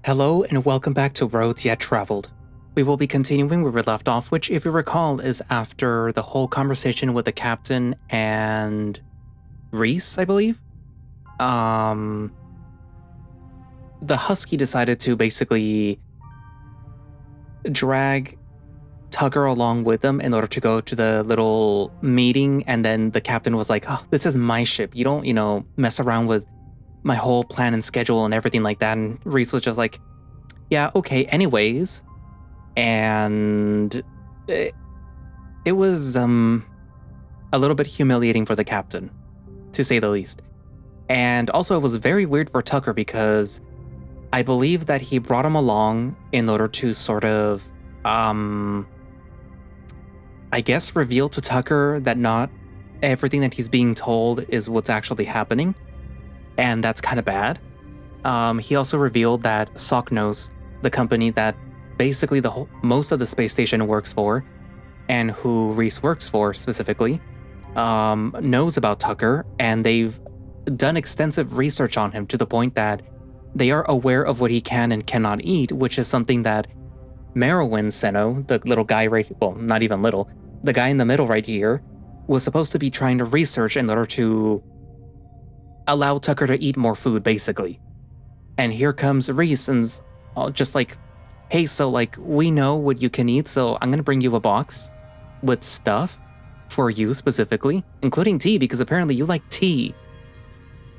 Hello and welcome back to Roads Yet Traveled. We will be continuing where we left off, which, if you recall, is after the whole conversation with the captain and Reese, I believe. The Husky decided to basically drag Tucker along with them in order to go to the little meeting, and then the captain was like, "Oh, this is my ship. You don't, mess around with my whole plan and schedule and everything like that." And Reese was just like, "Yeah, okay, anyways." And it was a little bit humiliating for the captain, to say the least. And also it was very weird for Tucker because I believe that he brought him along in order to sort of, I guess, reveal to Tucker that not everything that he's being told is what's actually happening. And that's kind of bad. He also revealed that Socknose, the company that basically most of the space station works for, and who Reese works for specifically, knows about Tucker, and they've done extensive research on him to the point that they are aware of what he can and cannot eat, which is something that Merowyn Seno, the little guy not even little, the guy in the middle right here, was supposed to be trying to research in order to allow Tucker to eat more food, basically. And here comes Reese and just like, "Hey, so like, we know what you can eat, so I'm gonna bring you a box with stuff for you specifically, including tea, because apparently you like tea."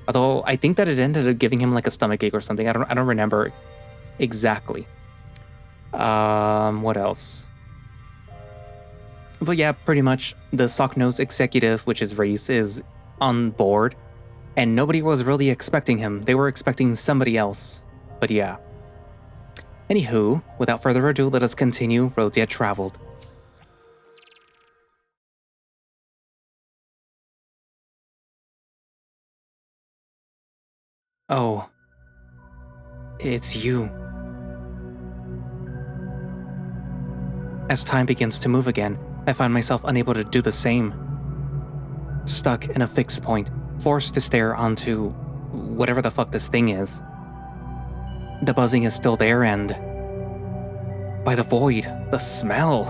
Although I think that it ended up giving him like a stomachache or something. I don't remember exactly. What else? But yeah, pretty much the Socknose executive, which is Reese, is on board. And nobody was really expecting him. They were expecting somebody else. But yeah. Anywho, without further ado, let us continue Roads Yet Traveled. Oh. It's you. As time begins to move again, I find myself unable to do the same. Stuck in a fixed point, forced to stare onto whatever the fuck this thing is. The buzzing is still there, and by the void, the smell.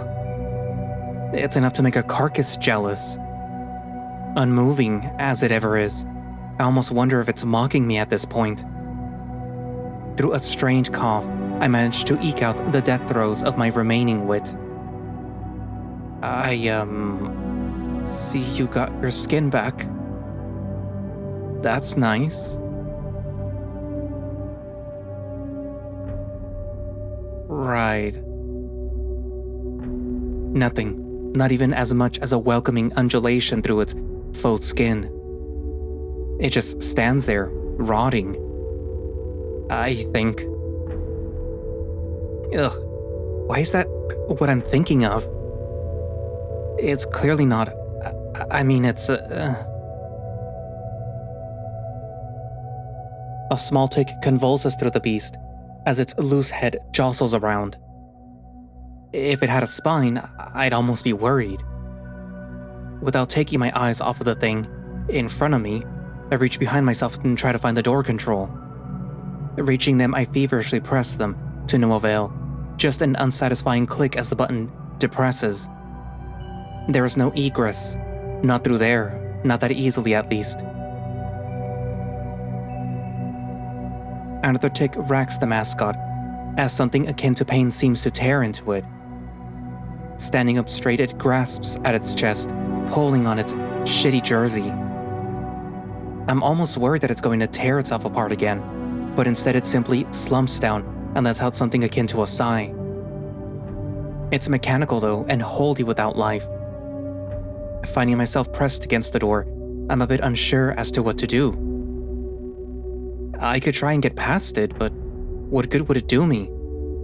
It's enough to make a carcass jealous. Unmoving as it ever is, I almost wonder if it's mocking me at this point. Through a strange cough, I manage to eke out the death throes of my remaining wit. See you got your skin back. That's nice. Right. Nothing, not even as much as a welcoming undulation through its faux skin. It just stands there, rotting. I think. Ugh, why is that what I'm thinking of? It's clearly not. I mean, it's A small tick convulses through the beast as its loose head jostles around. If it had a spine, I'd almost be worried. Without taking my eyes off of the thing in front of me, I reach behind myself and try to find the door control. Reaching them, I feverishly press them, to no avail, just an unsatisfying click as the button depresses. There is no egress, not through there, not that easily at least. Another tick racks the mascot, as something akin to pain seems to tear into it. Standing up straight, it grasps at its chest, pulling on its shitty jersey. I'm almost worried that it's going to tear itself apart again, but instead it simply slumps down and lets out something akin to a sigh. It's mechanical though, and wholly without life. Finding myself pressed against the door, I'm a bit unsure as to what to do. I could try and get past it, but what good would it do me?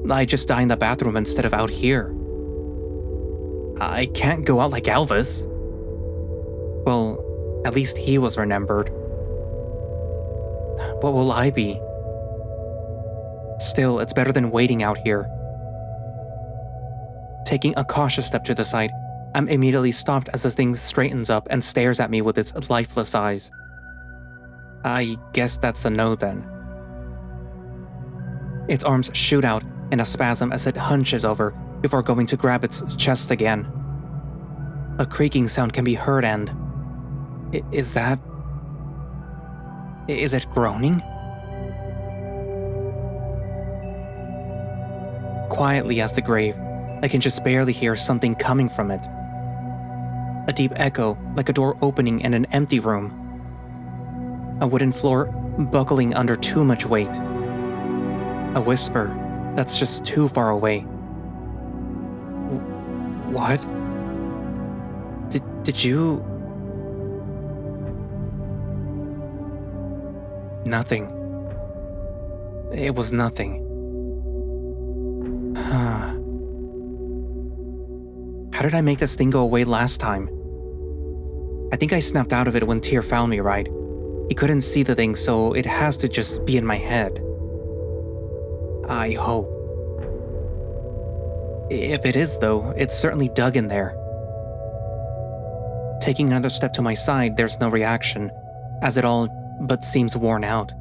I'd just die in the bathroom instead of out here. I can't go out like Elvis. Well, at least he was remembered. What will I be? Still, it's better than waiting out here. Taking a cautious step to the side, I'm immediately stopped as the thing straightens up and stares at me with its lifeless eyes. I guess that's a no then. Its arms shoot out in a spasm as it hunches over before going to grab its chest again. A creaking sound can be heard and... Is it groaning? Quietly as the grave, I can just barely hear something coming from it. A deep echo, like a door opening in an empty room. A wooden floor buckling under too much weight. A whisper that's just too far away. What? Did you... Nothing. It was nothing. How did I make this thing go away last time? I think I snapped out of it when Tyr found me, right? He couldn't see the thing, so it has to just be in my head. I hope. If it is, though, it's certainly dug in there. Taking another step to my side, there's no reaction, as it all but seems worn out.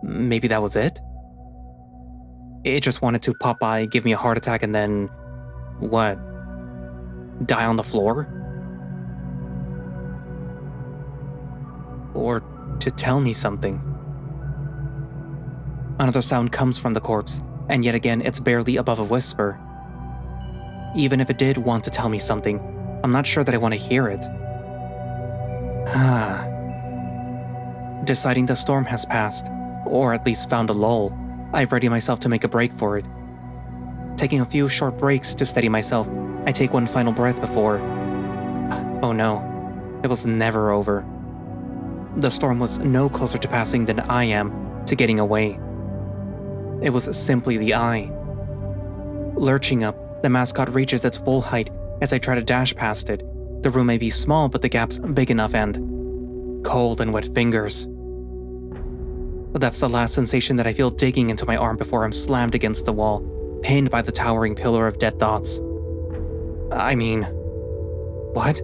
Maybe that was it? It just wanted to pop by, give me a heart attack, and then... what? Die on the floor? Or to tell me something. Another sound comes from the corpse, and yet again it's barely above a whisper. Even if it did want to tell me something, I'm not sure that I want to hear it. Deciding the storm has passed, or at least found a lull, I ready myself to make a break for it. Taking a few short breaks to steady myself, I take one final breath before... Oh no, it was never over. The storm was no closer to passing than I am to getting away. It was simply the eye. Lurching up, the mascot reaches its full height as I try to dash past it. The room may be small, but the gap's big enough and... cold and wet fingers. That's the last sensation that I feel digging into my arm before I'm slammed against the wall, pinned by the towering pillar of dead thoughts. I mean... what?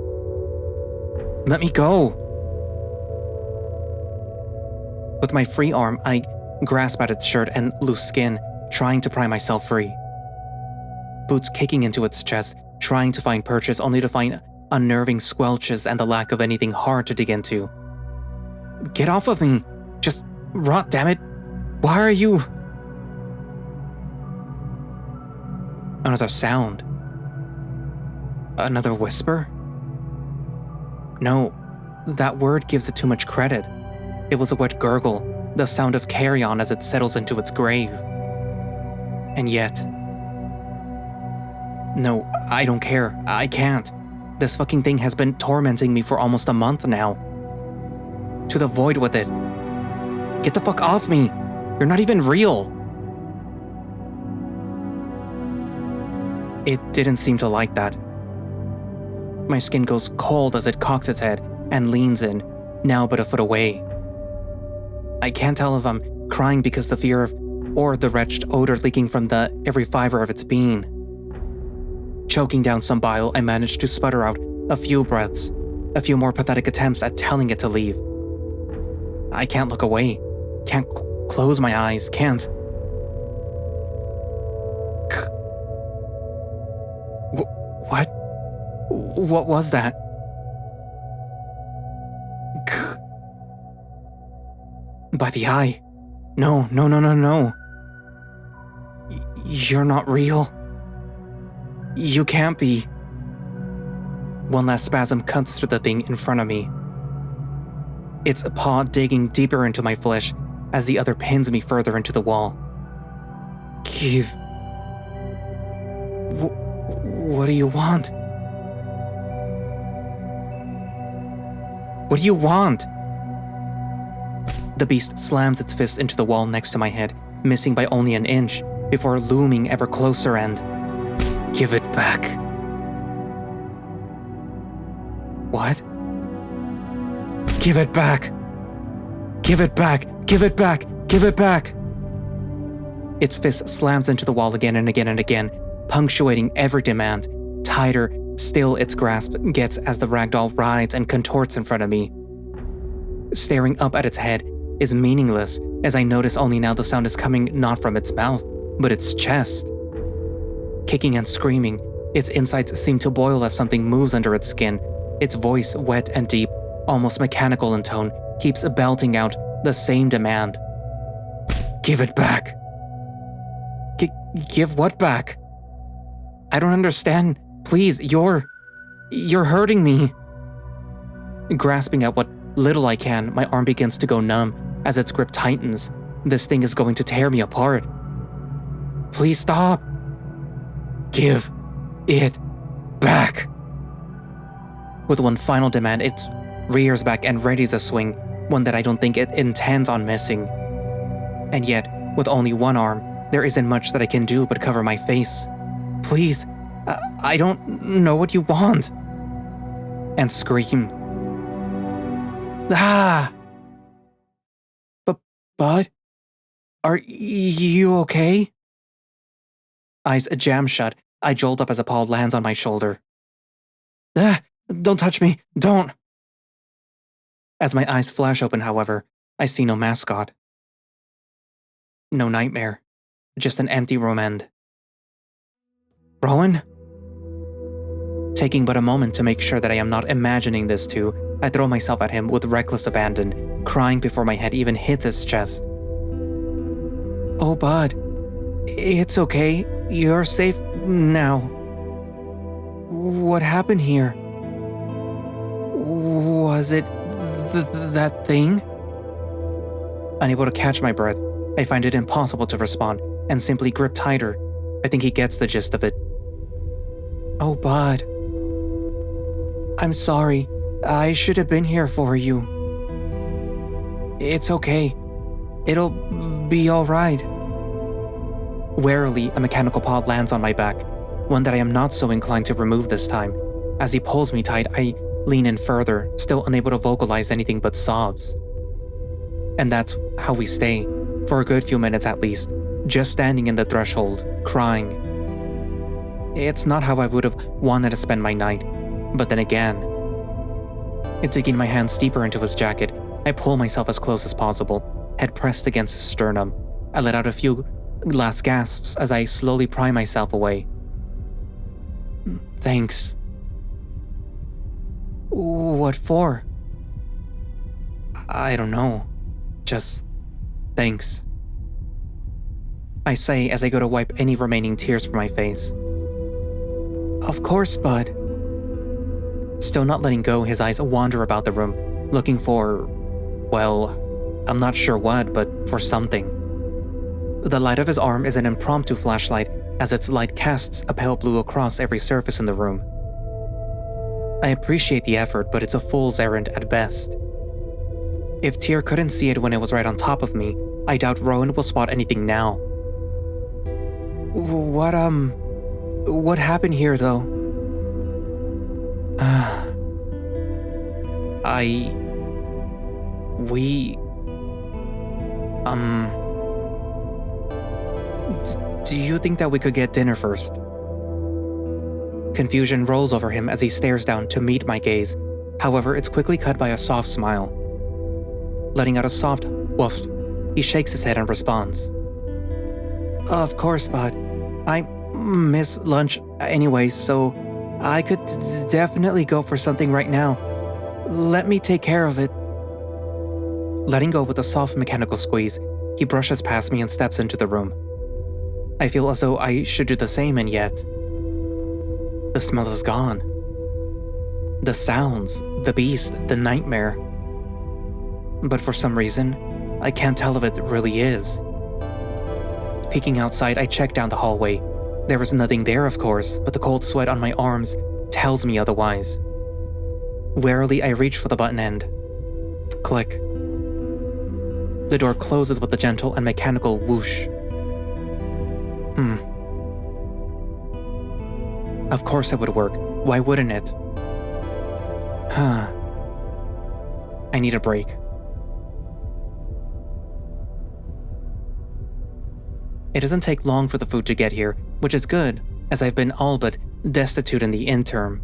Let me go! With my free arm, I grasp at its shirt and loose skin, trying to pry myself free. Boots kicking into its chest, trying to find purchase only to find unnerving squelches and the lack of anything hard to dig into. Get off of me! Just rot, damn it! Why are you... Another sound. Another whisper? No, that word gives it too much credit. It was a wet gurgle, the sound of carrion as it settles into its grave. And yet... No, I don't care. I can't. This fucking thing has been tormenting me for almost a month now. To the void with it. Get the fuck off me! You're not even real! It didn't seem to like that. My skin goes cold as it cocks its head and leans in, now but a foot away. I can't tell if I'm crying because the fear of, or the wretched odor leaking from every fiber of its being. Choking down some bile, I managed to sputter out a few breaths, a few more pathetic attempts at telling it to leave. I can't look away, can't close my eyes, can't. What? What was that? By the eye. No. You're not real. You can't be. One last spasm cuts through the thing in front of me. Its paw digging deeper into my flesh as the other pins me further into the wall. Give. What do you want? What do you want? The beast slams its fist into the wall next to my head, missing by only an inch, before looming ever closer and... Give it back. What? Give it back. Give it back. Give it back. Give it back. Its fist slams into the wall again and again and again, punctuating every demand. Tighter still its grasp gets as the ragdoll writhes and contorts in front of me. Staring up at its head, is meaningless, as I notice only now the sound is coming not from its mouth, but its chest. Kicking and screaming, its insides seem to boil as something moves under its skin. Its voice, wet and deep, almost mechanical in tone, keeps belting out the same demand. Give it back. Give what back? I don't understand. Please, you're hurting me. Grasping at what little I can, my arm begins to go numb as its grip tightens. This thing is going to tear me apart. Please stop. Give it back. With one final demand, it rears back and readies a swing, one that I don't think it intends on missing. And yet, with only one arm, there isn't much that I can do but cover my face. Please, I don't know what you want. And scream. Ah! Bud? Are you okay? Eyes jam shut, I jolt up as a paw lands on my shoulder. Don't touch me, don't! As my eyes flash open, however, I see no mascot. No nightmare, just an empty room end. Rhoun? Taking but a moment to make sure that I am not imagining this too, I throw myself at him with reckless abandon, crying before my head even hits his chest. Oh, Bud. It's okay. You're safe now. What happened here? Was it that thing? Unable to catch my breath, I find it impossible to respond and simply grip tighter. I think he gets the gist of it. Oh, Bud. I'm sorry. I should have been here for you. It's okay. It'll be all right. Warily, a mechanical paw lands on my back, one that I am not so inclined to remove this time. As he pulls me tight, I lean in further, still unable to vocalize anything but sobs. And that's how we stay, for a good few minutes at least, just standing in the threshold, crying. It's not how I would have wanted to spend my night, but then again. Digging my hands deeper into his jacket, I pull myself as close as possible, head pressed against his sternum. I let out a few last gasps as I slowly pry myself away. Thanks. What for? I don't know. Just thanks. I say as I go to wipe any remaining tears from my face. Of course, Bud. Still not letting go, his eyes wander about the room, looking for, well, I'm not sure what, but for something. The light of his arm is an impromptu flashlight as its light casts a pale blue across every surface in the room. I appreciate the effort, but it's a fool's errand at best. If Tyr couldn't see it when it was right on top of me, I doubt Rhoun will spot anything now. What happened here, though? Do you think that we could get dinner first? Confusion rolls over him as he stares down to meet my gaze. However, it's quickly cut by a soft smile. Letting out a soft woof, he shakes his head and responds. Of course, Bud. I miss lunch anyway, so I could definitely go for something right now. Let me take care of it. Letting go with a soft mechanical squeeze, he brushes past me and steps into the room. I feel as though I should do the same, and yet the smell is gone. The sounds, the beast, the nightmare. But for some reason, I can't tell if it really is. Peeking outside, I check down the hallway. There is nothing there, of course, but the cold sweat on my arms tells me otherwise. Warily, I reach for the button end. Click. The door closes with a gentle and mechanical whoosh. Of course it would work. Why wouldn't it? I need a break. It doesn't take long for the food to get here, which is good, as I've been all but destitute in the interim.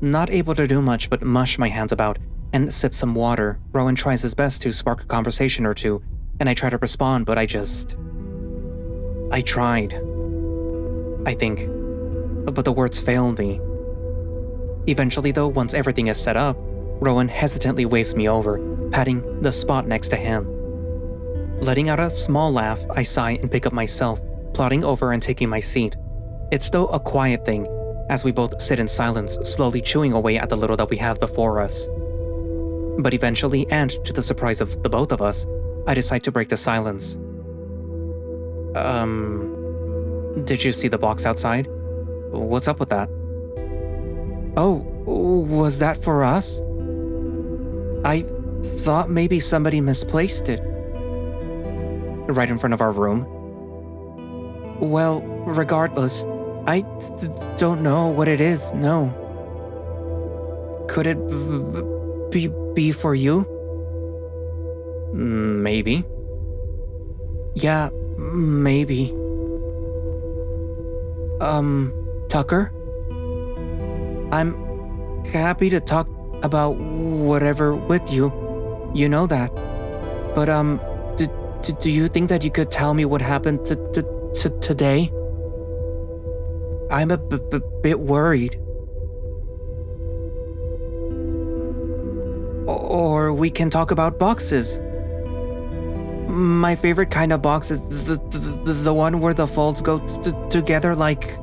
Not able to do much but mush my hands about, and sip some water. Rhoun tries his best to spark a conversation or two, and I try to respond, but I tried. I think. But the words failed me. Eventually though, once everything is set up, Rhoun hesitantly waves me over, patting the spot next to him. Letting out a small laugh, I sigh and pick up myself, plodding over and taking my seat. It's still a quiet thing, as we both sit in silence, slowly chewing away at the little that we have before us. But eventually, and to the surprise of the both of us, I decide to break the silence. Did you see the box outside? What's up with that? Oh, was that for us? I thought maybe somebody misplaced it. Right in front of our room? Well, regardless, I don't know what it is, no. Could it be for you? Maybe. Yeah, maybe. Tucker? I'm happy to talk about whatever with you. You know that. But, do you think that you could tell me what happened today? I'm a bit worried. Or we can talk about boxes. My favorite kind of box is the one where the folds go together like...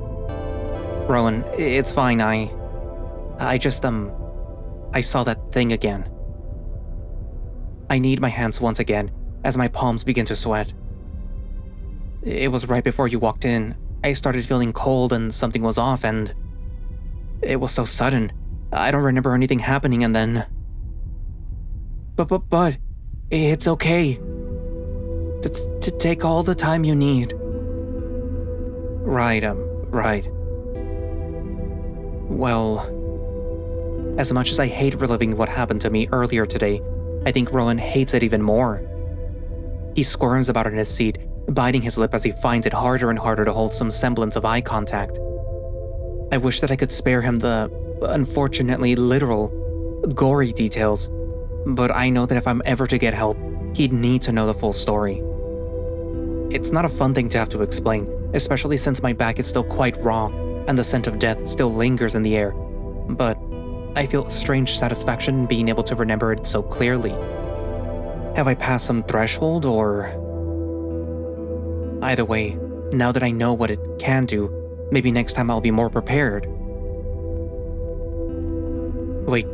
Rhoun, it's fine, I saw that thing again. I knead my hands once again, as my palms begin to sweat. It was right before you walked in. I started feeling cold and something was off, and it was so sudden. I don't remember anything happening, and then... But, it's okay. To take all the time you need. Right. Well, as much as I hate reliving what happened to me earlier today, I think Rhoun hates it even more. He squirms about in his seat, biting his lip as he finds it harder and harder to hold some semblance of eye contact. I wish that I could spare him the, unfortunately, literal, gory details, but I know that if I'm ever to get help, he'd need to know the full story. It's not a fun thing to have to explain, especially since my back is still quite raw and the scent of death still lingers in the air, but I feel a strange satisfaction in being able to remember it so clearly. Have I passed some threshold, or... Either way, now that I know what it can do, maybe next time I'll be more prepared. Wait,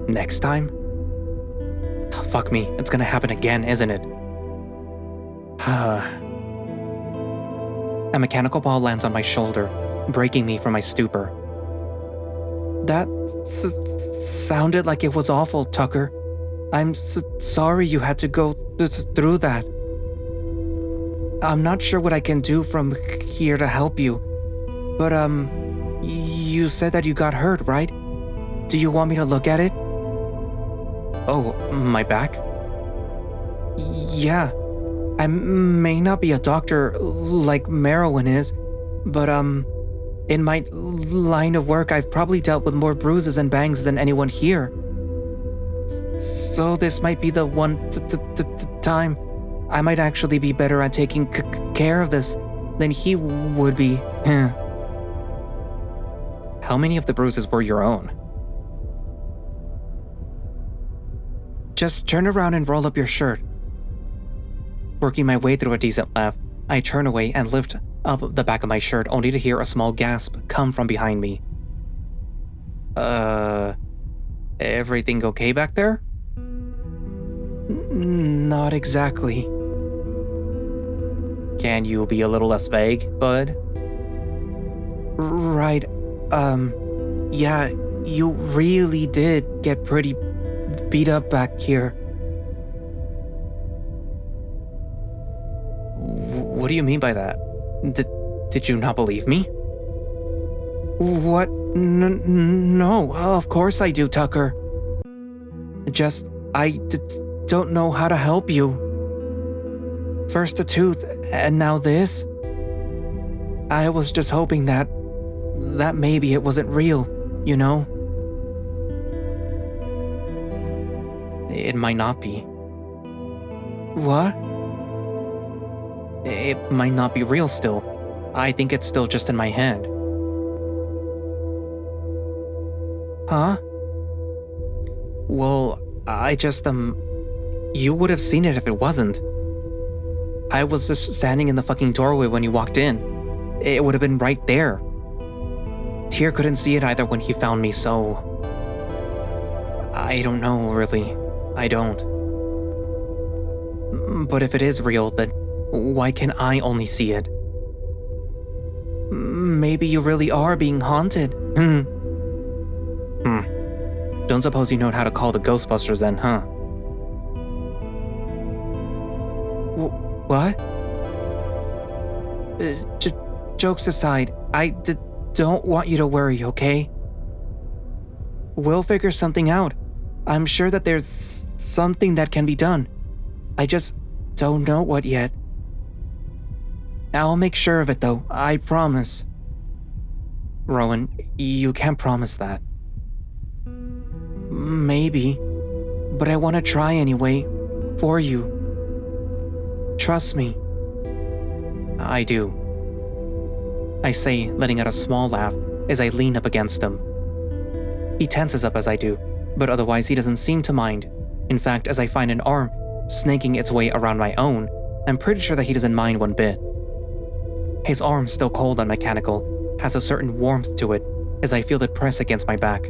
next time? Fuck me, it's gonna happen again, isn't it? A mechanical ball lands on my shoulder, breaking me from my stupor. That sounded like it was awful, Tucker. I'm sorry you had to go through that. I'm not sure what I can do from here to help you, but you said that you got hurt, right? Do you want me to look at it? Oh, my back? Yeah. I may not be a doctor like Merowyn is, but in my line of work, I've probably dealt with more bruises and bangs than anyone here. So this might be the one time I might actually be better at taking care of this than he would be. How many of the bruises were your own? Just turn around and roll up your shirt. Working my way through a decent laugh, I turn away and lift up the back of my shirt only to hear a small gasp come from behind me. Everything okay back there? Not exactly. Can you be a little less vague, bud? Right, yeah, you really did get pretty beat up back here. What do you mean by that? Did you not believe me? What? No, of course I do, Tucker. I don't know how to help you. First a tooth, and now this. I was just hoping that maybe it wasn't real, you know? it might not be. What? It might not be real still. I think it's still just in my head. Huh? Well, I just, you would have seen it if it wasn't. I was just standing in the fucking doorway when you walked in. It would have been right there. Tyr couldn't see it either when he found me, so... I don't know, really. I don't. But if it is real, then why can I only see it? Maybe you really are being haunted. Don't suppose you know how to call the Ghostbusters then, huh? What? Jokes aside, I don't want you to worry, okay? We'll figure something out. I'm sure that there's something that can be done. I just don't know what yet. I'll make sure of it though, I promise. Rhoun, you can't promise that. Maybe, but I want to try anyway, for you. Trust me. I do. I say, letting out a small laugh as I lean up against him. He tenses up as I do, but otherwise he doesn't seem to mind. In fact, as I find an arm snaking its way around my own, I'm pretty sure that he doesn't mind one bit. His arm, still cold and mechanical, has a certain warmth to it as I feel it press against my back.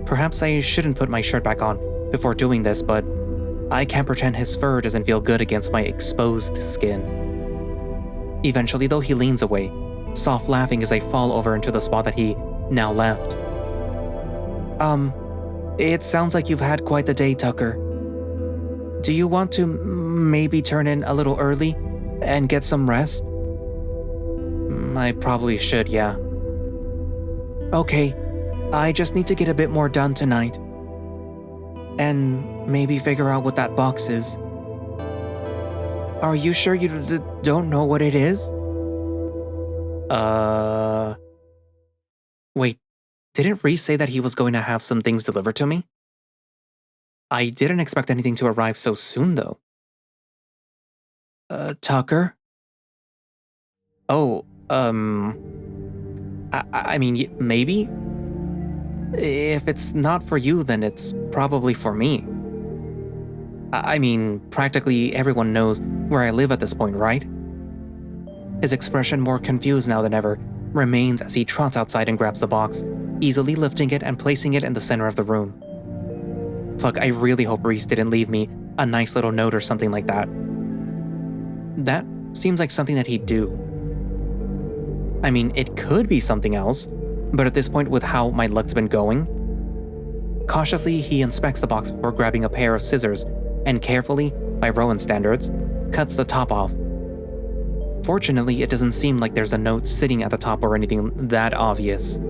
Perhaps I shouldn't put my shirt back on before doing this, but I can't pretend his fur doesn't feel good against my exposed skin. Eventually though, he leans away, soft laughing as I fall over into the spot that he now left. It sounds like you've had quite the day, Tucker. Do you want to maybe turn in a little early and get some rest? I probably should, yeah. Okay, I just need to get a bit more done tonight. And maybe figure out what that box is. Are you sure you don't know what it is? Wait, didn't Rhys say that he was going to have some things delivered to me? I didn't expect anything to arrive so soon, though. Tucker? Oh, I mean, maybe? If it's not for you, then it's probably for me. I mean, practically everyone knows where I live at this point, right? His expression, more confused now than ever, remains as he trots outside and grabs the box, easily lifting it and placing it in the center of the room. Fuck, I really hope Rhys didn't leave me a nice little note or something like that. That seems like something that he'd do. I mean, it could be something else, but at this point with how my luck's been going, cautiously he inspects the box before grabbing a pair of scissors and carefully, by Rhoun standards, cuts the top off. Fortunately, it doesn't seem like there's a note sitting at the top or anything that obvious.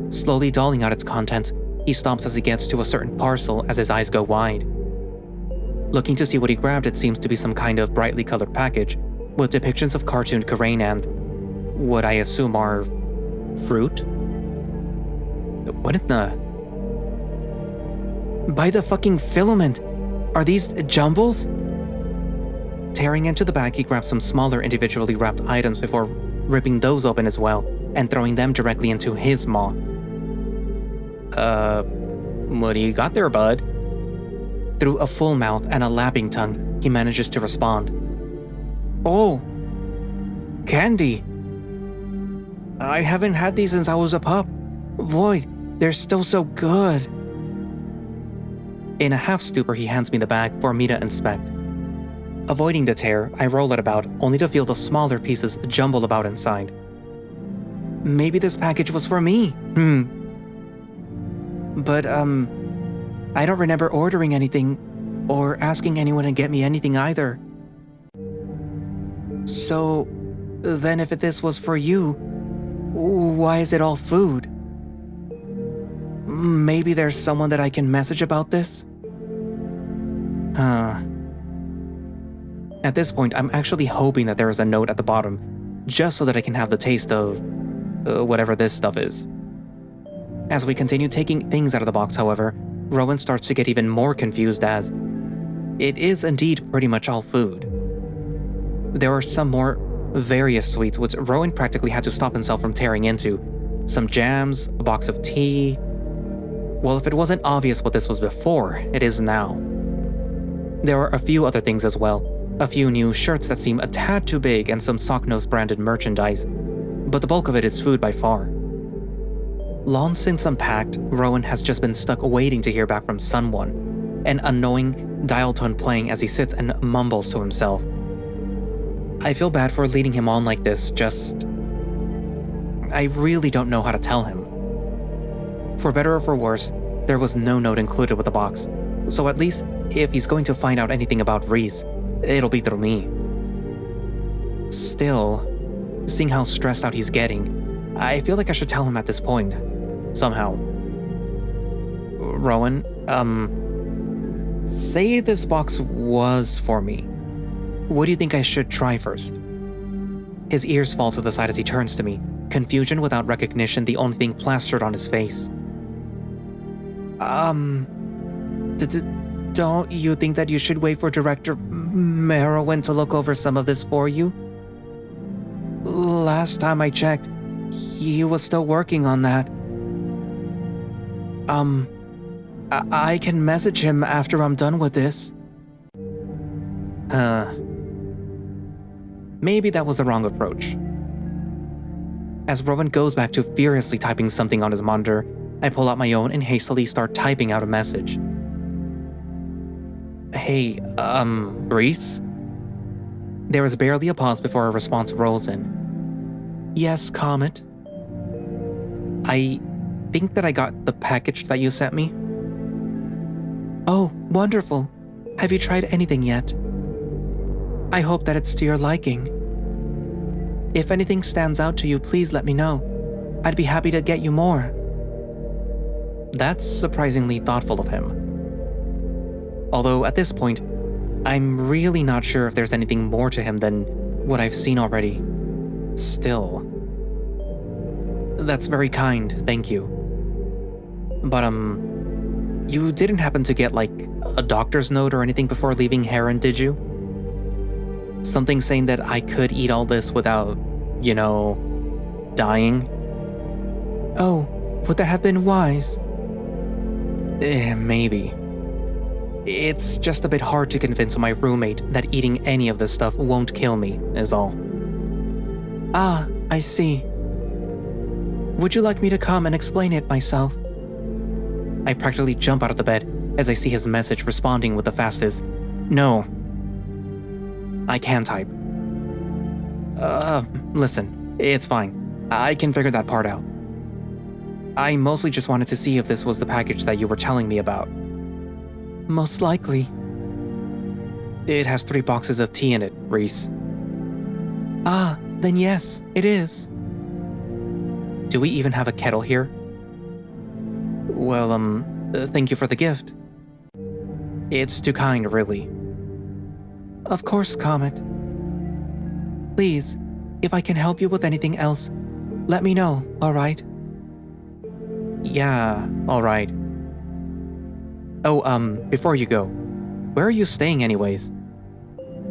Slowly dolling out its contents, he stops as he gets to a certain parcel as his eyes go wide. Looking to see what he grabbed, it seems to be some kind of brightly colored package with depictions of cartooned Karain and what I assume are fruit? What in the... By the fucking filament! Are these jumbles? Tearing into the bag, he grabs some smaller individually wrapped items before ripping those open as well and throwing them directly into his maw. What do you got there, bud? Through a full mouth and a lapping tongue, he manages to respond. Oh, candy. I haven't had these since I was a pup. Void, they're still so good. In a half-stupor, he hands me the bag for me to inspect. Avoiding the tear, I roll it about, only to feel the smaller pieces jumble about inside. Maybe this package was for me. But, I don't remember ordering anything or asking anyone to get me anything either. So, then if this was for you, why is it all food? Maybe there's someone that I can message about this? At this point, I'm actually hoping that there is a note at the bottom, just so that I can have the taste of whatever this stuff is. As we continue taking things out of the box, however, Rhoun starts to get even more confused as it is indeed pretty much all food. There are some more various sweets which Rhoun practically had to stop himself from tearing into. Some jams, a box of tea. Well, if it wasn't obvious what this was before, it is now. There are a few other things as well. A few new shirts that seem a tad too big and some Socknose branded merchandise. But the bulk of it is food by far. Long since unpacked, Rhoun has just been stuck waiting to hear back from someone, an annoying dial tone playing as he sits and mumbles to himself. I feel bad for leading him on like this, I really don't know how to tell him. For better or for worse, there was no note included with the box, so at least if he's going to find out anything about Rhys, it'll be through me. Still, seeing how stressed out he's getting, I feel like I should tell him at this point. Somehow. Rhoun, say this box was for me. What do you think I should try first? His ears fall to the side as he turns to me, confusion without recognition the only thing plastered on his face. Don't you think that you should wait for Director Merowyn to look over some of this for you? Last time I checked, he was still working on that. I can message him after I'm done with this. Maybe that was the wrong approach. As Rhoun goes back to furiously typing something on his monitor, I pull out my own and hastily start typing out a message. Hey, Rhys? There is barely a pause before a response rolls in. Yes, Comet? I think that I got the package that you sent me. Oh, wonderful. Have you tried anything yet? I hope that it's to your liking. If anything stands out to you, please let me know. I'd be happy to get you more. That's surprisingly thoughtful of him. Although at this point, I'm really not sure if there's anything more to him than what I've seen already. Still. That's very kind, thank you. But you didn't happen to get like a doctor's note or anything before leaving Heron, did you? Something saying that I could eat all this without, dying? Oh, would that have been wise? Maybe. It's just a bit hard to convince my roommate that eating any of this stuff won't kill me, is all. Ah, I see. Would you like me to come and explain it myself? I practically jump out of the bed as I see his message responding with the fastest, no. I can type. Listen, it's fine. I can figure that part out. I mostly just wanted to see if this was the package that you were telling me about. Most likely. It has 3 boxes of tea in it, Rhys. Ah, then yes, it is. Do we even have a kettle here? Well, thank you for the gift. It's too kind, really. Of course, Comet. Please, if I can help you with anything else, let me know, alright? Yeah, alright. Oh, before you go, where are you staying anyways?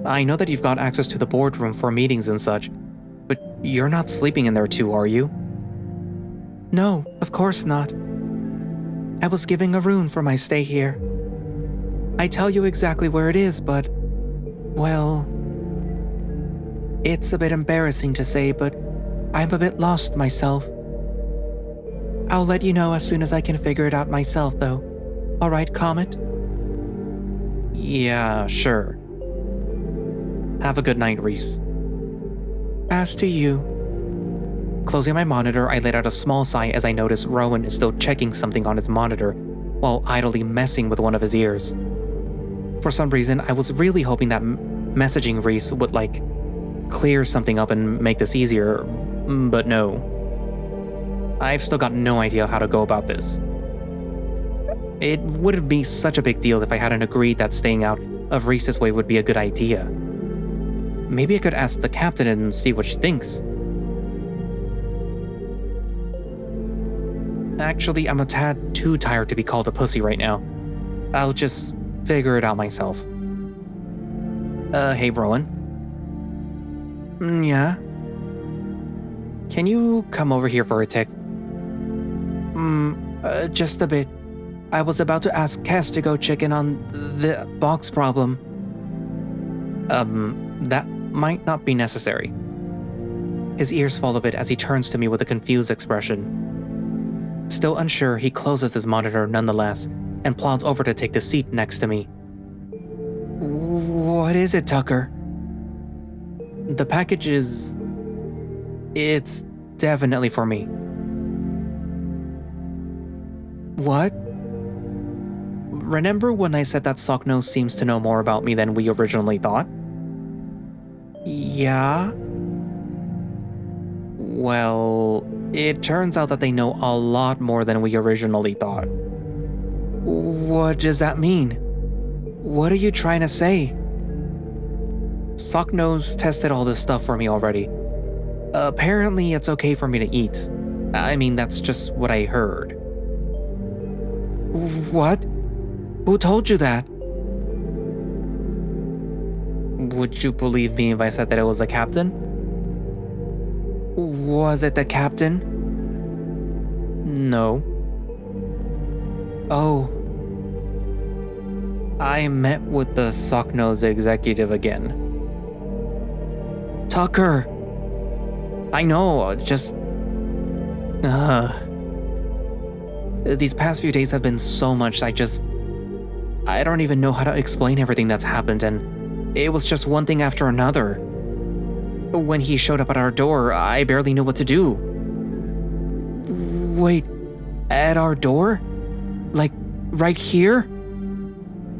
I know that you've got access to the boardroom for meetings and such, but you're not sleeping in there too, are you? No, of course not. I was giving a rune for my stay here. I tell you exactly where it is, but, well, it's a bit embarrassing to say, but I'm a bit lost myself. I'll let you know as soon as I can figure it out myself, though. Alright, Comet? Yeah, sure. Have a good night, Rhys. As to you. Closing my monitor, I let out a small sigh as I noticed Rhoun is still checking something on his monitor while idly messing with one of his ears. For some reason, I was really hoping that messaging Rhys would, clear something up and make this easier, but no. I've still got no idea how to go about this. It wouldn't be such a big deal if I hadn't agreed that staying out of Rhys's way would be a good idea. Maybe I could ask the captain and see what she thinks. Actually, I'm a tad too tired to be called a pussy right now. I'll just figure it out myself. Hey, Rhoun. Yeah? Can you come over here for a tick? Just a bit. I was about to ask Cass to go check in on the box problem. That might not be necessary. His ears fall a bit as he turns to me with a confused expression. Still unsure, he closes his monitor nonetheless and plods over to take the seat next to me. What is it, Tucker? The package is... It's definitely for me. What? Remember when I said that Socknose seems to know more about me than we originally thought? Yeah? Well, it turns out that they know a lot more than we originally thought. What does that mean? What are you trying to say? Socknose tested all this stuff for me already. Apparently it's okay for me to eat. I mean, that's just what I heard. What? Who told you that? Would you believe me if I said that it was the captain? Was it the captain? No. Oh. I met with the Socknose executive again. Tucker! I know, just... These past few days have been so much, I don't even know how to explain everything that's happened, and it was just one thing after another. When he showed up at our door, I barely knew what to do. Wait, at our door? Like, right here?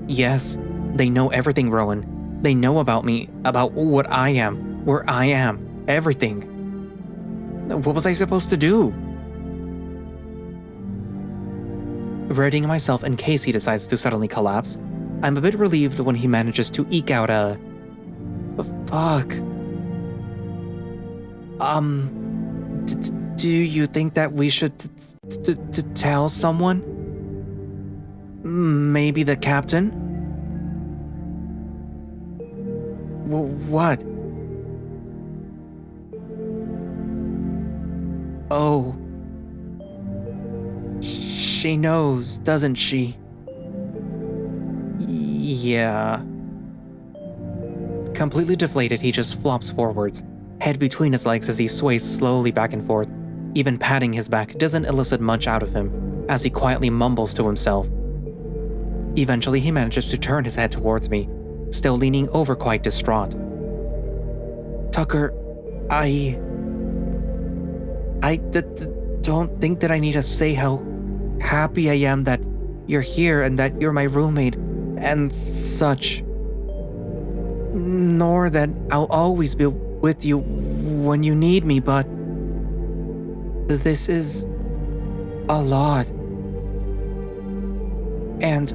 Yes, they know everything, Rhoun. They know about me, about what I am, where I am, everything. What was I supposed to do? Readying myself in case he decides to suddenly collapse, I'm a bit relieved when he manages to eke out a... Fuck. Do you think that we should tell someone? Maybe the captain? What? Oh. She knows, doesn't she? Yeah. Completely deflated, he just flops forwards, head between his legs as he sways slowly back and forth. Even patting his back doesn't elicit much out of him, as he quietly mumbles to himself. Eventually, he manages to turn his head towards me, still leaning over quite distraught. Tucker, I don't think that I need to say how happy I am that you're here and that you're my roommate and such. Nor that I'll always be with you when you need me, but this is a lot. And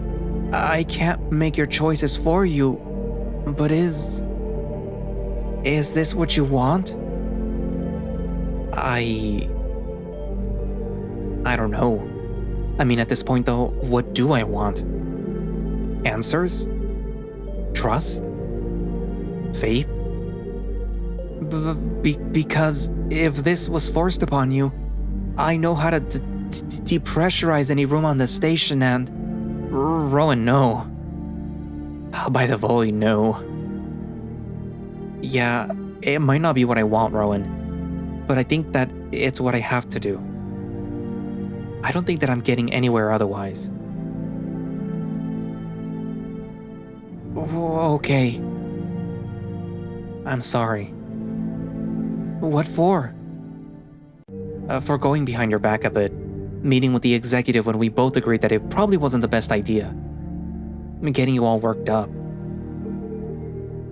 I can't make your choices for you, but is this what you want? I don't know. I mean, at this point though, what do I want? Answers? Trust? Faith? Because if this was forced upon you, I know how to depressurize any room on the station and... Rhoun, no. By the volley, no. Yeah, it might not be what I want, Rhoun, but I think that it's what I have to do. I don't think that I'm getting anywhere otherwise. Okay. I'm sorry. What for? For going behind your back a bit, meeting with the executive when we both agreed that it probably wasn't the best idea. Getting you all worked up.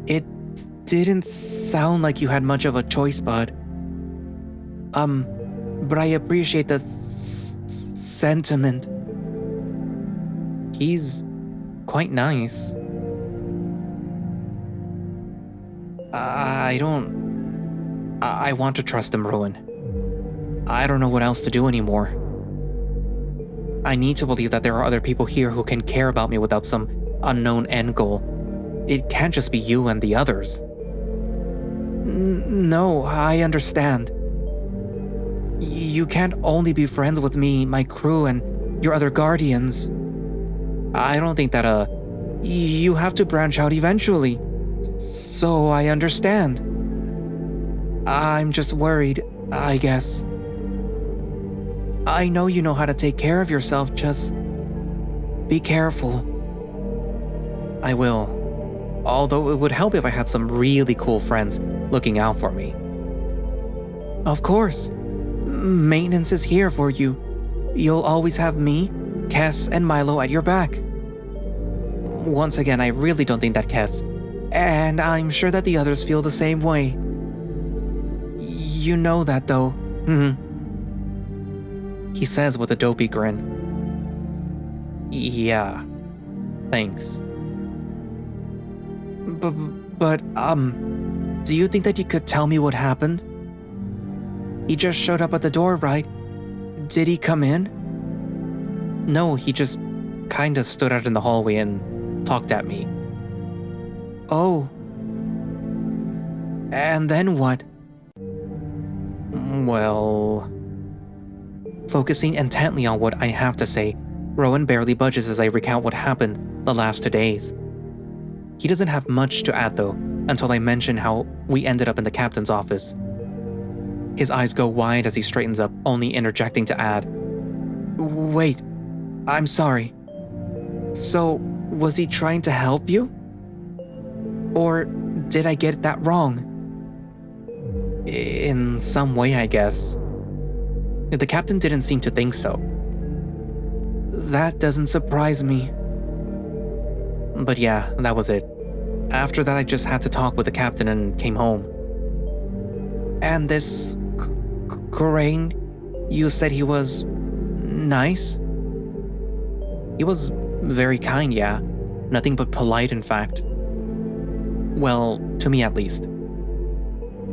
It didn't sound like you had much of a choice, bud. But I appreciate the sentiment. He's quite nice. I want to trust him, Rhoun. I don't know what else to do anymore. I need to believe that there are other people here who can care about me without some unknown end goal. It can't just be you and the others. No, I understand. You can't only be friends with me, my crew, and your other guardians. I don't think that, you have to branch out eventually. So I understand. I'm just worried, I guess. I know you know how to take care of yourself, just be careful. I will. Although it would help if I had some really cool friends looking out for me. Of course. Maintenance is here for you. You'll always have me, Kes, and Milo at your back. Once again, I really don't think that Kes, and I'm sure that the others feel the same way. You know that though. He says with a dopey grin. Yeah, thanks. But, do you think that you could tell me what happened? He just showed up at the door, right? Did he come in? No, he just kinda stood out in the hallway and talked at me. Oh. And then what? Well... Focusing intently on what I have to say, Rhoun barely budges as I recount what happened the last 2 days. He doesn't have much to add though, until I mention how we ended up in the captain's office. His eyes go wide as he straightens up, only interjecting to add, Wait, I'm sorry. So, was he trying to help you? Or did I get that wrong? In some way, I guess. The captain didn't seem to think so. That doesn't surprise me. But yeah, that was it. After that, I just had to talk with the captain and came home. And this... Crane, you said he was... nice? He was very kind, yeah. Nothing but polite, in fact. Well, to me at least.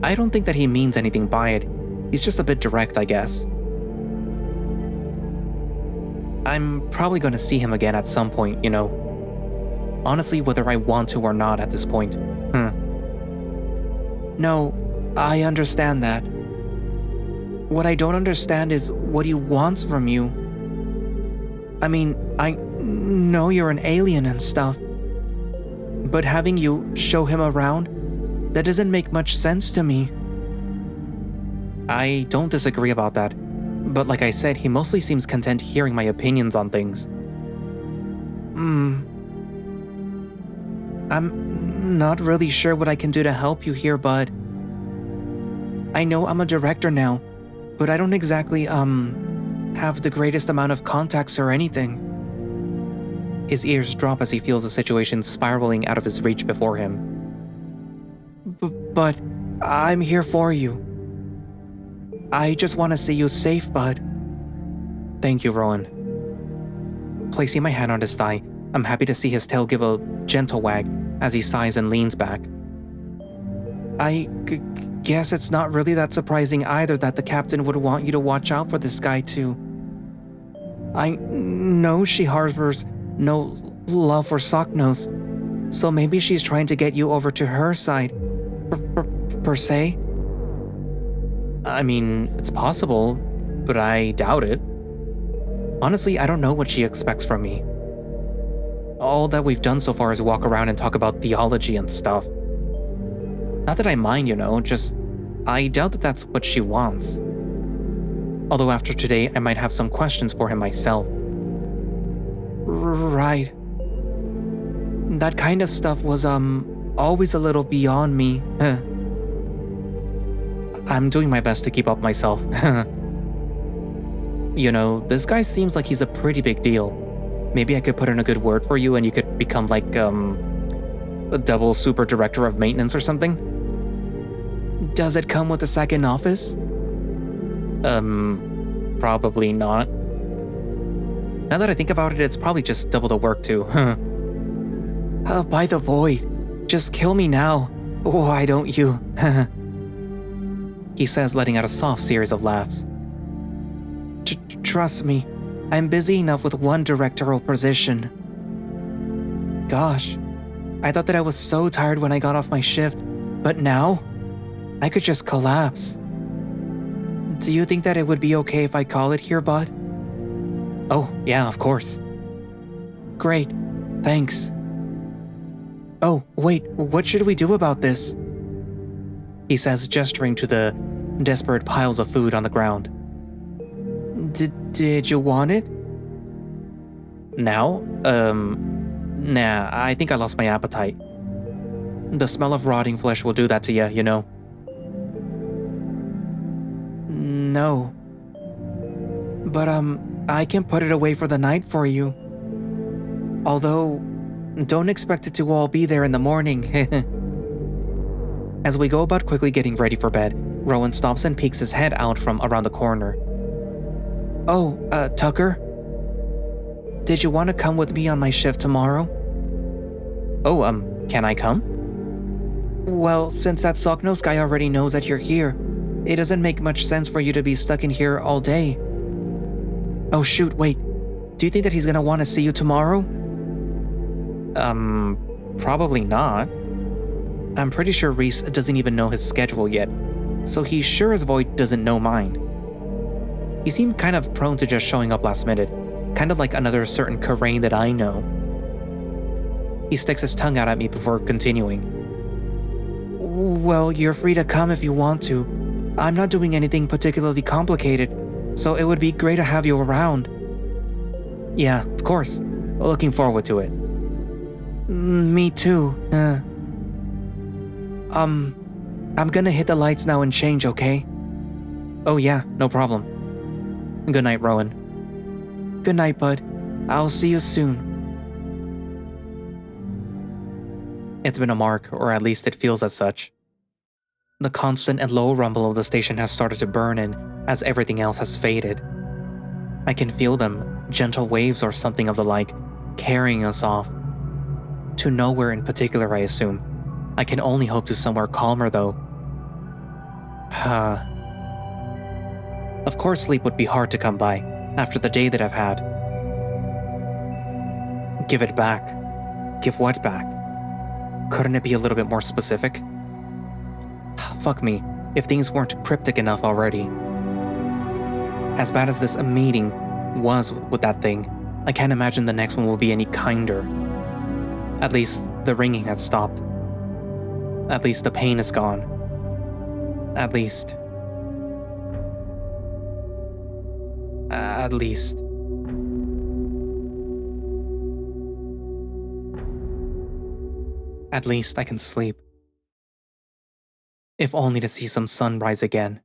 I don't think that he means anything by it. He's just a bit direct, I guess. I'm probably going to see him again at some point, you know. Honestly, whether I want to or not at this point. No, I understand that. What I don't understand is what he wants from you. I mean, I know you're an alien and stuff. But having you show him around, that doesn't make much sense to me. I don't disagree about that. But like I said, he mostly seems content hearing my opinions on things. I'm not really sure what I can do to help you here, bud. I know I'm a director now, but I don't exactly, have the greatest amount of contacts or anything. His ears drop as he feels the situation spiraling out of his reach before him. But I'm here for you. I just want to see you safe, bud. Thank you, Rhoun. Placing my hand on his thigh, I'm happy to see his tail give a gentle wag as he sighs and leans back. I guess it's not really that surprising either that the captain would want you to watch out for this guy too. I know she harbors no love for Socknose, so maybe she's trying to get you over to her side, per se? I mean, it's possible, but I doubt it. Honestly, I don't know what she expects from me. All that we've done so far is walk around and talk about theology and stuff. Not that I mind, you know, just I doubt that that's what she wants. Although after today, I might have some questions for him myself. Right. That kind of stuff was, always a little beyond me. I'm doing my best to keep up myself. You know, this guy seems like he's a pretty big deal. Maybe I could put in a good word for you and you could become like, a double super director of maintenance or something? Does it come with a second office? Probably not. Now that I think about it, it's probably just double the work too. By the void, just kill me now. Why don't you? He says, letting out a soft series of laughs. Trust me, I'm busy enough with one directorial position. Gosh, I thought that I was so tired when I got off my shift, but now I could just collapse. Do you think that it would be okay if I call it here, bud? Oh, yeah, of course. Great, thanks. Oh, wait, what should we do about this? He says, gesturing to the desperate piles of food on the ground. Did you want it? Now? Nah, I think I lost my appetite. The smell of rotting flesh will do that to you, you know. No. But, I can put it away for the night for you. Although, don't expect it to all be there in the morning. As we go about quickly getting ready for bed, Rhoun stops and peeks his head out from around the corner. Oh, Tucker? Did you want to come with me on my shift tomorrow? Oh, can I come? Well, since that sock-nosed guy already knows that you're here, it doesn't make much sense for you to be stuck in here all day. Oh shoot, wait. Do you think that he's gonna want to see you tomorrow? Probably not. I'm pretty sure Reese doesn't even know his schedule yet, so he's sure as Void doesn't know mine. He seemed kind of prone to just showing up last minute, kind of like another certain Karain that I know. He sticks his tongue out at me before continuing. Well, you're free to come if you want to. I'm not doing anything particularly complicated, so it would be great to have you around. Yeah, of course. Looking forward to it. Me too. I'm gonna hit the lights now and change, okay? Oh yeah, no problem. Good night, Rhoun. Good night, bud. I'll see you soon. It's been a mark, or at least it feels as such. The constant and low rumble of the station has started to burn in as everything else has faded. I can feel them, gentle waves or something of the like, carrying us off. To nowhere in particular, I assume. I can only hope to somewhere calmer, though. Of course sleep would be hard to come by, after the day that I've had. Give it back. Give what back? Couldn't it be a little bit more specific? Fuck me, if things weren't cryptic enough already. As bad as this meeting was with that thing, I can't imagine the next one will be any kinder. At least, the ringing has stopped. At least the pain is gone. At least. At least. At least I can sleep. If only to see some sunrise again.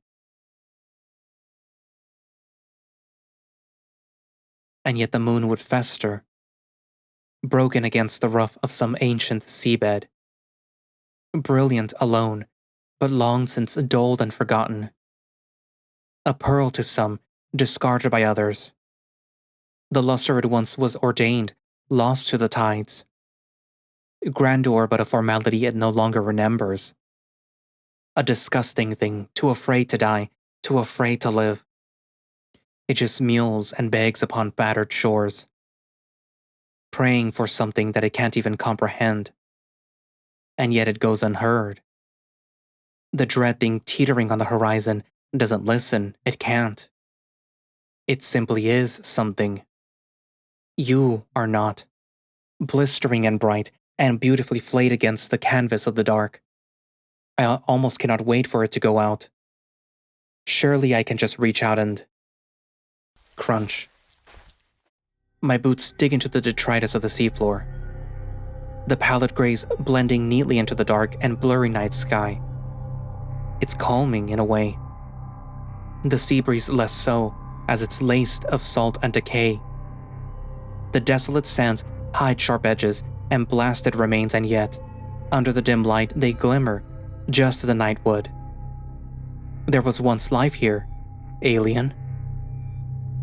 And yet the moon would fester, broken against the rough of some ancient seabed. Brilliant alone, but long since dulled and forgotten. A pearl to some, discarded by others. The luster it once was ordained, lost to the tides. Grandeur but a formality it no longer remembers. A disgusting thing, too afraid to die, too afraid to live. It just mewls and begs upon battered shores, praying for something that it can't even comprehend. And yet it goes unheard. The dread thing teetering on the horizon doesn't listen, it can't. It simply is something. You are not. Blistering and bright and beautifully flayed against the canvas of the dark. I almost cannot wait for it to go out. Surely I can just reach out and... crunch. My boots dig into the detritus of the seafloor. The pallid grays blending neatly into the dark and blurry night sky. It's calming in a way. The sea breeze less so, as it's laced of salt and decay. The desolate sands hide sharp edges and blasted remains, and yet, under the dim light, they glimmer, just as the night would. There was once life here, alien.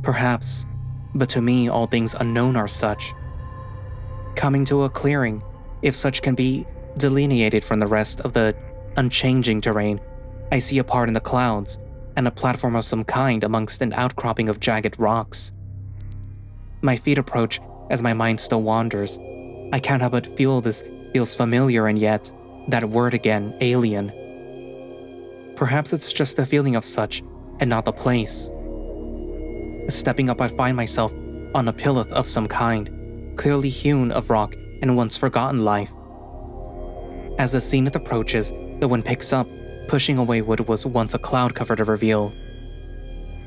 Perhaps, but to me all things unknown are such. Coming to a clearing, if such can be delineated from the rest of the unchanging terrain, I see a part in the clouds, and a platform of some kind amongst an outcropping of jagged rocks. My feet approach as my mind still wanders. I can't help but feel this feels familiar, and yet, that word again, alien. Perhaps it's just the feeling of such, and not the place. Stepping up, I find myself on a pilloth of some kind, clearly hewn of rock and once forgotten life. As the zenith approaches, the wind picks up, pushing away what was once a cloud-covered reveal.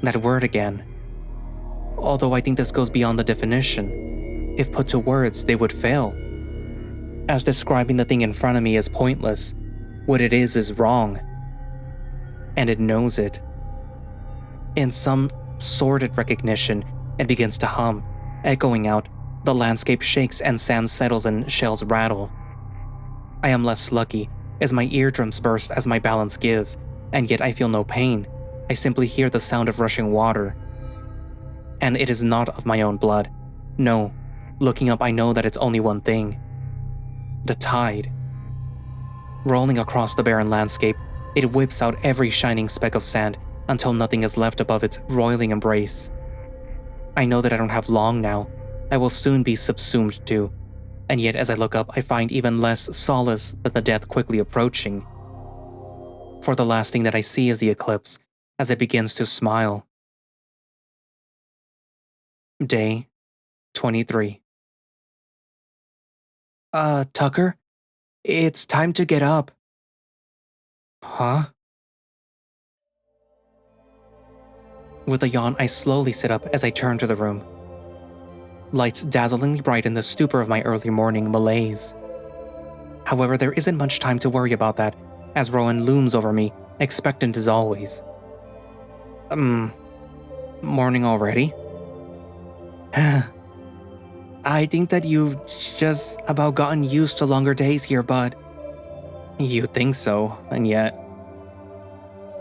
That word again. Although I think this goes beyond the definition. If put to words, they would fail. As describing the thing in front of me is pointless, what it is wrong. And it knows it. In some sordid recognition, it begins to hum, echoing out. The landscape shakes and sand settles and shells rattle. I am less lucky, as my eardrums burst as my balance gives, and yet I feel no pain. I simply hear the sound of rushing water. And it is not of my own blood. No, looking up I know that it's only one thing. The tide. Rolling across the barren landscape, it whips out every shining speck of sand until nothing is left above its roiling embrace. I know that I don't have long now. I will soon be subsumed too. And yet as I look up, I find even less solace than the death quickly approaching. For the last thing that I see is the eclipse, as it begins to smile. Day 23. Tucker? It's time to get up. Huh? With a yawn, I slowly sit up as I turn to the room. Lights dazzlingly bright in the stupor of my early morning malaise. However, there isn't much time to worry about that, as Rhoun looms over me, expectant as always. Morning already? I think that you've just about gotten used to longer days here, bud. You think so, and yet...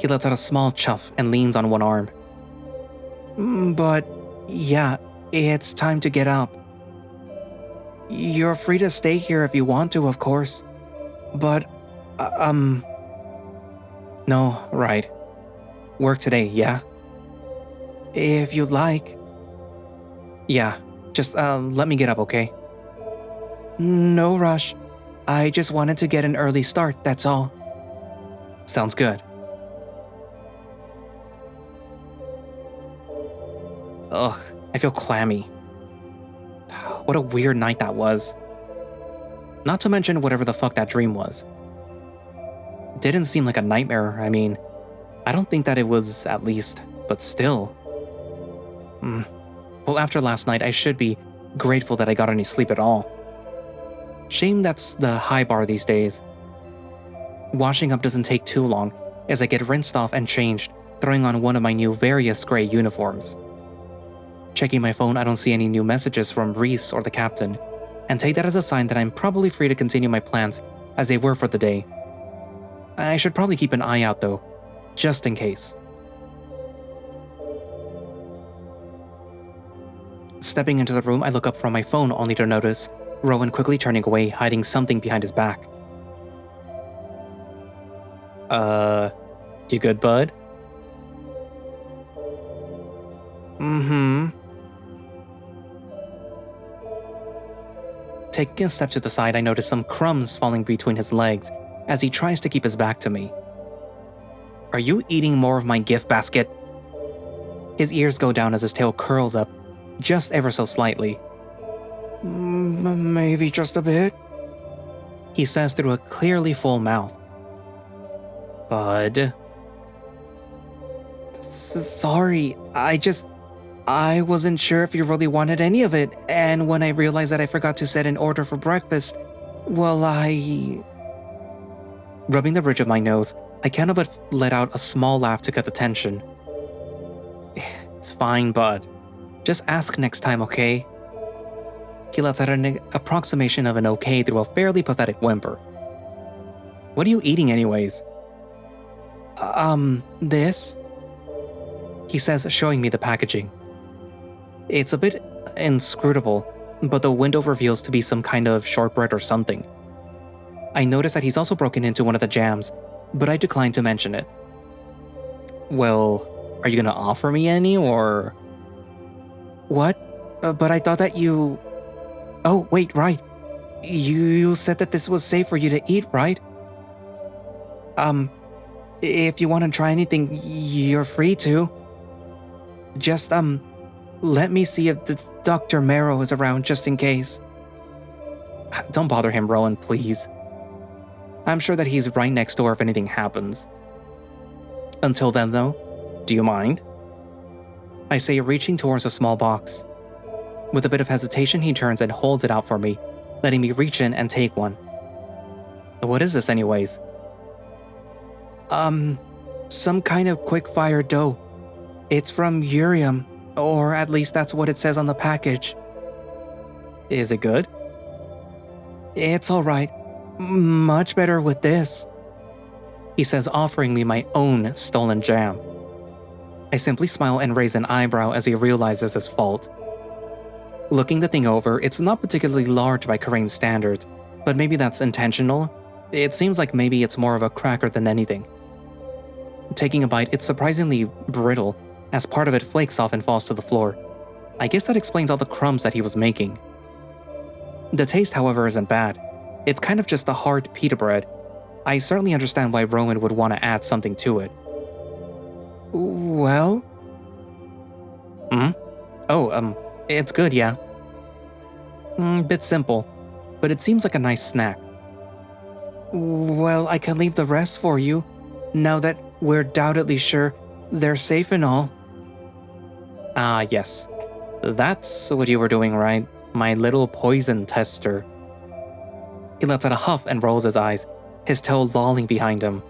He lets out a small chuff and leans on one arm. But, yeah, it's time to get up. You're free to stay here if you want to, of course. But, No, right. Work today, yeah? If you'd like. Yeah, just, let me get up, okay? No rush. I just wanted to get an early start, that's all. Sounds good. Ugh, I feel clammy. What a weird night that was. Not to mention whatever the fuck that dream was. Didn't seem like a nightmare, I mean, I don't think that it was, at least, but still. Well, after last night, I should be grateful that I got any sleep at all. Shame that's the high bar these days. Washing up doesn't take too long, as I get rinsed off and changed, throwing on one of my new various gray uniforms. Checking my phone, I don't see any new messages from Reese or the captain, and take that as a sign that I'm probably free to continue my plans as they were for the day. I should probably keep an eye out though, just in case. Stepping into the room, I look up from my phone only to notice Rhoun quickly turning away, hiding something behind his back. You good, bud? Taking a step to the side, I notice some crumbs falling between his legs as he tries to keep his back to me. Are you eating more of my gift basket? His ears go down as his tail curls up, just ever so slightly. Maybe just a bit, he says through a clearly full mouth. Bud. Sorry, I wasn't sure if you really wanted any of it, and when I realized that I forgot to set an order for breakfast, well, Rubbing the bridge of my nose, I can't help but let out a small laugh to cut the tension. It's fine, bud. Just ask next time, okay? He lets out an approximation of an okay through a fairly pathetic whimper. What are you eating anyways? This? He says, showing me the packaging. It's a bit inscrutable, but the window reveals to be some kind of shortbread or something. I notice that he's also broken into one of the jams, but I decline to mention it. Well, are you gonna offer me any, or... What? But I thought that you... Oh, wait, right. You said that this was safe for you to eat, right? If you want to try anything, you're free to. Just, let me see if Dr. Marrow is around just in case. Don't bother him, Rhoun, please. I'm sure that he's right next door if anything happens. Until then, though, do you mind? I say, reaching towards a small box. With a bit of hesitation, he turns and holds it out for me, letting me reach in and take one. What is this anyways? Some kind of quick-fire dough. It's from Urium, or at least that's what it says on the package. Is it good? It's alright. Much better with this, he says, offering me my own stolen jam. I simply smile and raise an eyebrow as he realizes his fault. Looking the thing over, it's not particularly large by Korean standards, but maybe that's intentional. It seems like maybe it's more of a cracker than anything. Taking a bite, it's surprisingly brittle, as part of it flakes off and falls to the floor. I guess that explains all the crumbs that he was making. The taste, however, isn't bad. It's kind of just a hard pita bread. I certainly understand why Rhoun would want to add something to it. Well? Oh, it's good, yeah. Bit simple, but it seems like a nice snack. Well, I can leave the rest for you, now that we're doubtedly sure they're safe and all. Ah, yes. That's what you were doing, right? My little poison tester. He lets out a huff and rolls his eyes, his toe lolling behind him.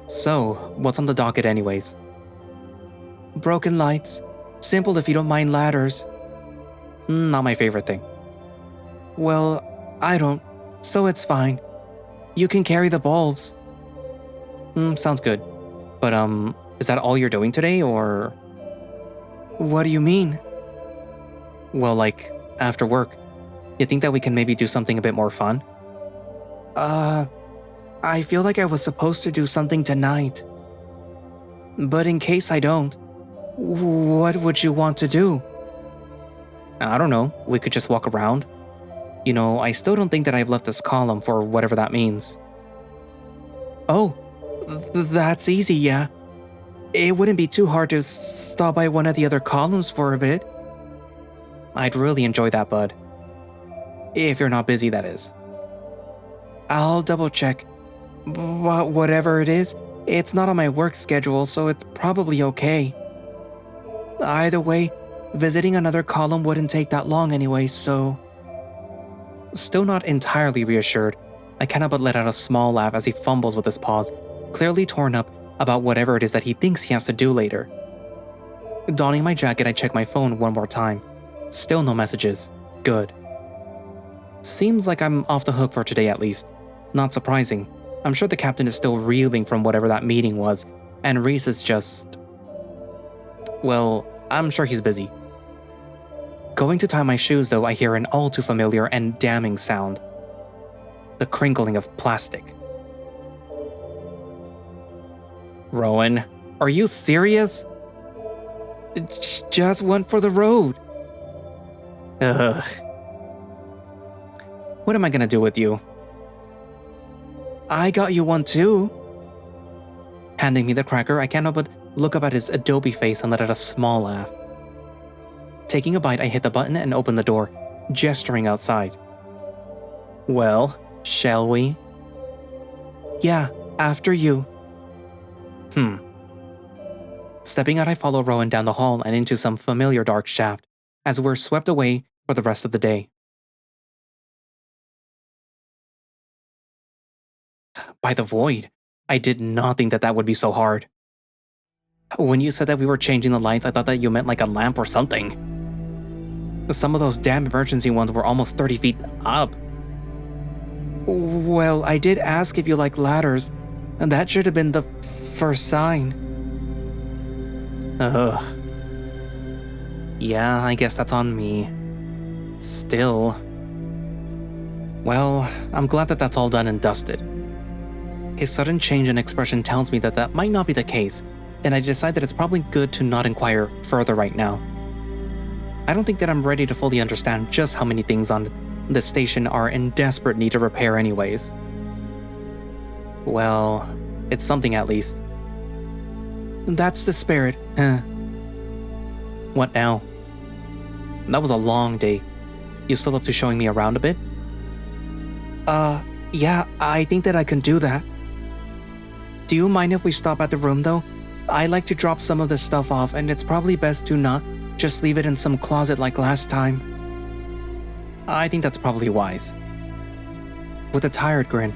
So, what's on the docket anyways? Broken lights. Simple if you don't mind ladders. Not my favorite thing. Well, I don't, so it's fine. You can carry the bulbs. Sounds good. But, is that all you're doing today, or...? What do you mean? Well, like, after work, you think that we can maybe do something a bit more fun? I feel like I was supposed to do something tonight. But in case I don't, what would you want to do? I don't know, we could just walk around. You know, I still don't think that I've left this column for whatever that means. Oh, that's easy, yeah. It wouldn't be too hard to stop by one of the other columns for a bit. I'd really enjoy that, bud. If you're not busy, that is. I'll double check. But whatever it is, it's not on my work schedule, so it's probably okay. Either way, visiting another column wouldn't take that long anyway, so... Still not entirely reassured, I cannot but let out a small laugh as he fumbles with his paws, clearly torn up about whatever it is that he thinks he has to do later. Donning my jacket, I check my phone one more time. Still no messages. Good. Seems like I'm off the hook for today at least. Not surprising. I'm sure the captain is still reeling from whatever that meeting was, and Reese is just... Well, I'm sure he's busy. Going to tie my shoes though, I hear an all too familiar and damning sound. The crinkling of plastic. Rhoun, are you serious? Just one for the road. Ugh. What am I gonna do with you? I got you one too. Handing me the cracker, I cannot but look up at his adobe face and let out a small laugh. Taking a bite, I hit the button and open the door, gesturing outside. Well, shall we? Yeah, after you. Stepping out, I follow Rhoun down the hall and into some familiar dark shaft, as we're swept away for the rest of the day. By the void, I did not think that that would be so hard. When you said that we were changing the lights, I thought that you meant like a lamp or something. Some of those damn emergency ones were almost 30 feet up. Well, I did ask if you like ladders, and that should have been the first sign. Ugh. Yeah, I guess that's on me. Still. Well, I'm glad that that's all done and dusted. His sudden change in expression tells me that that might not be the case, and I decide that it's probably good to not inquire further right now. I don't think that I'm ready to fully understand just how many things on this station are in desperate need of repair anyways. Well, it's something at least. That's the spirit, huh? What now? That was a long day. You still up to showing me around a bit? Yeah, I think that I can do that. Do you mind if we stop at the room though? I like to drop some of this stuff off, and it's probably best to not just leave it in some closet like last time. I think that's probably wise. With a tired grin,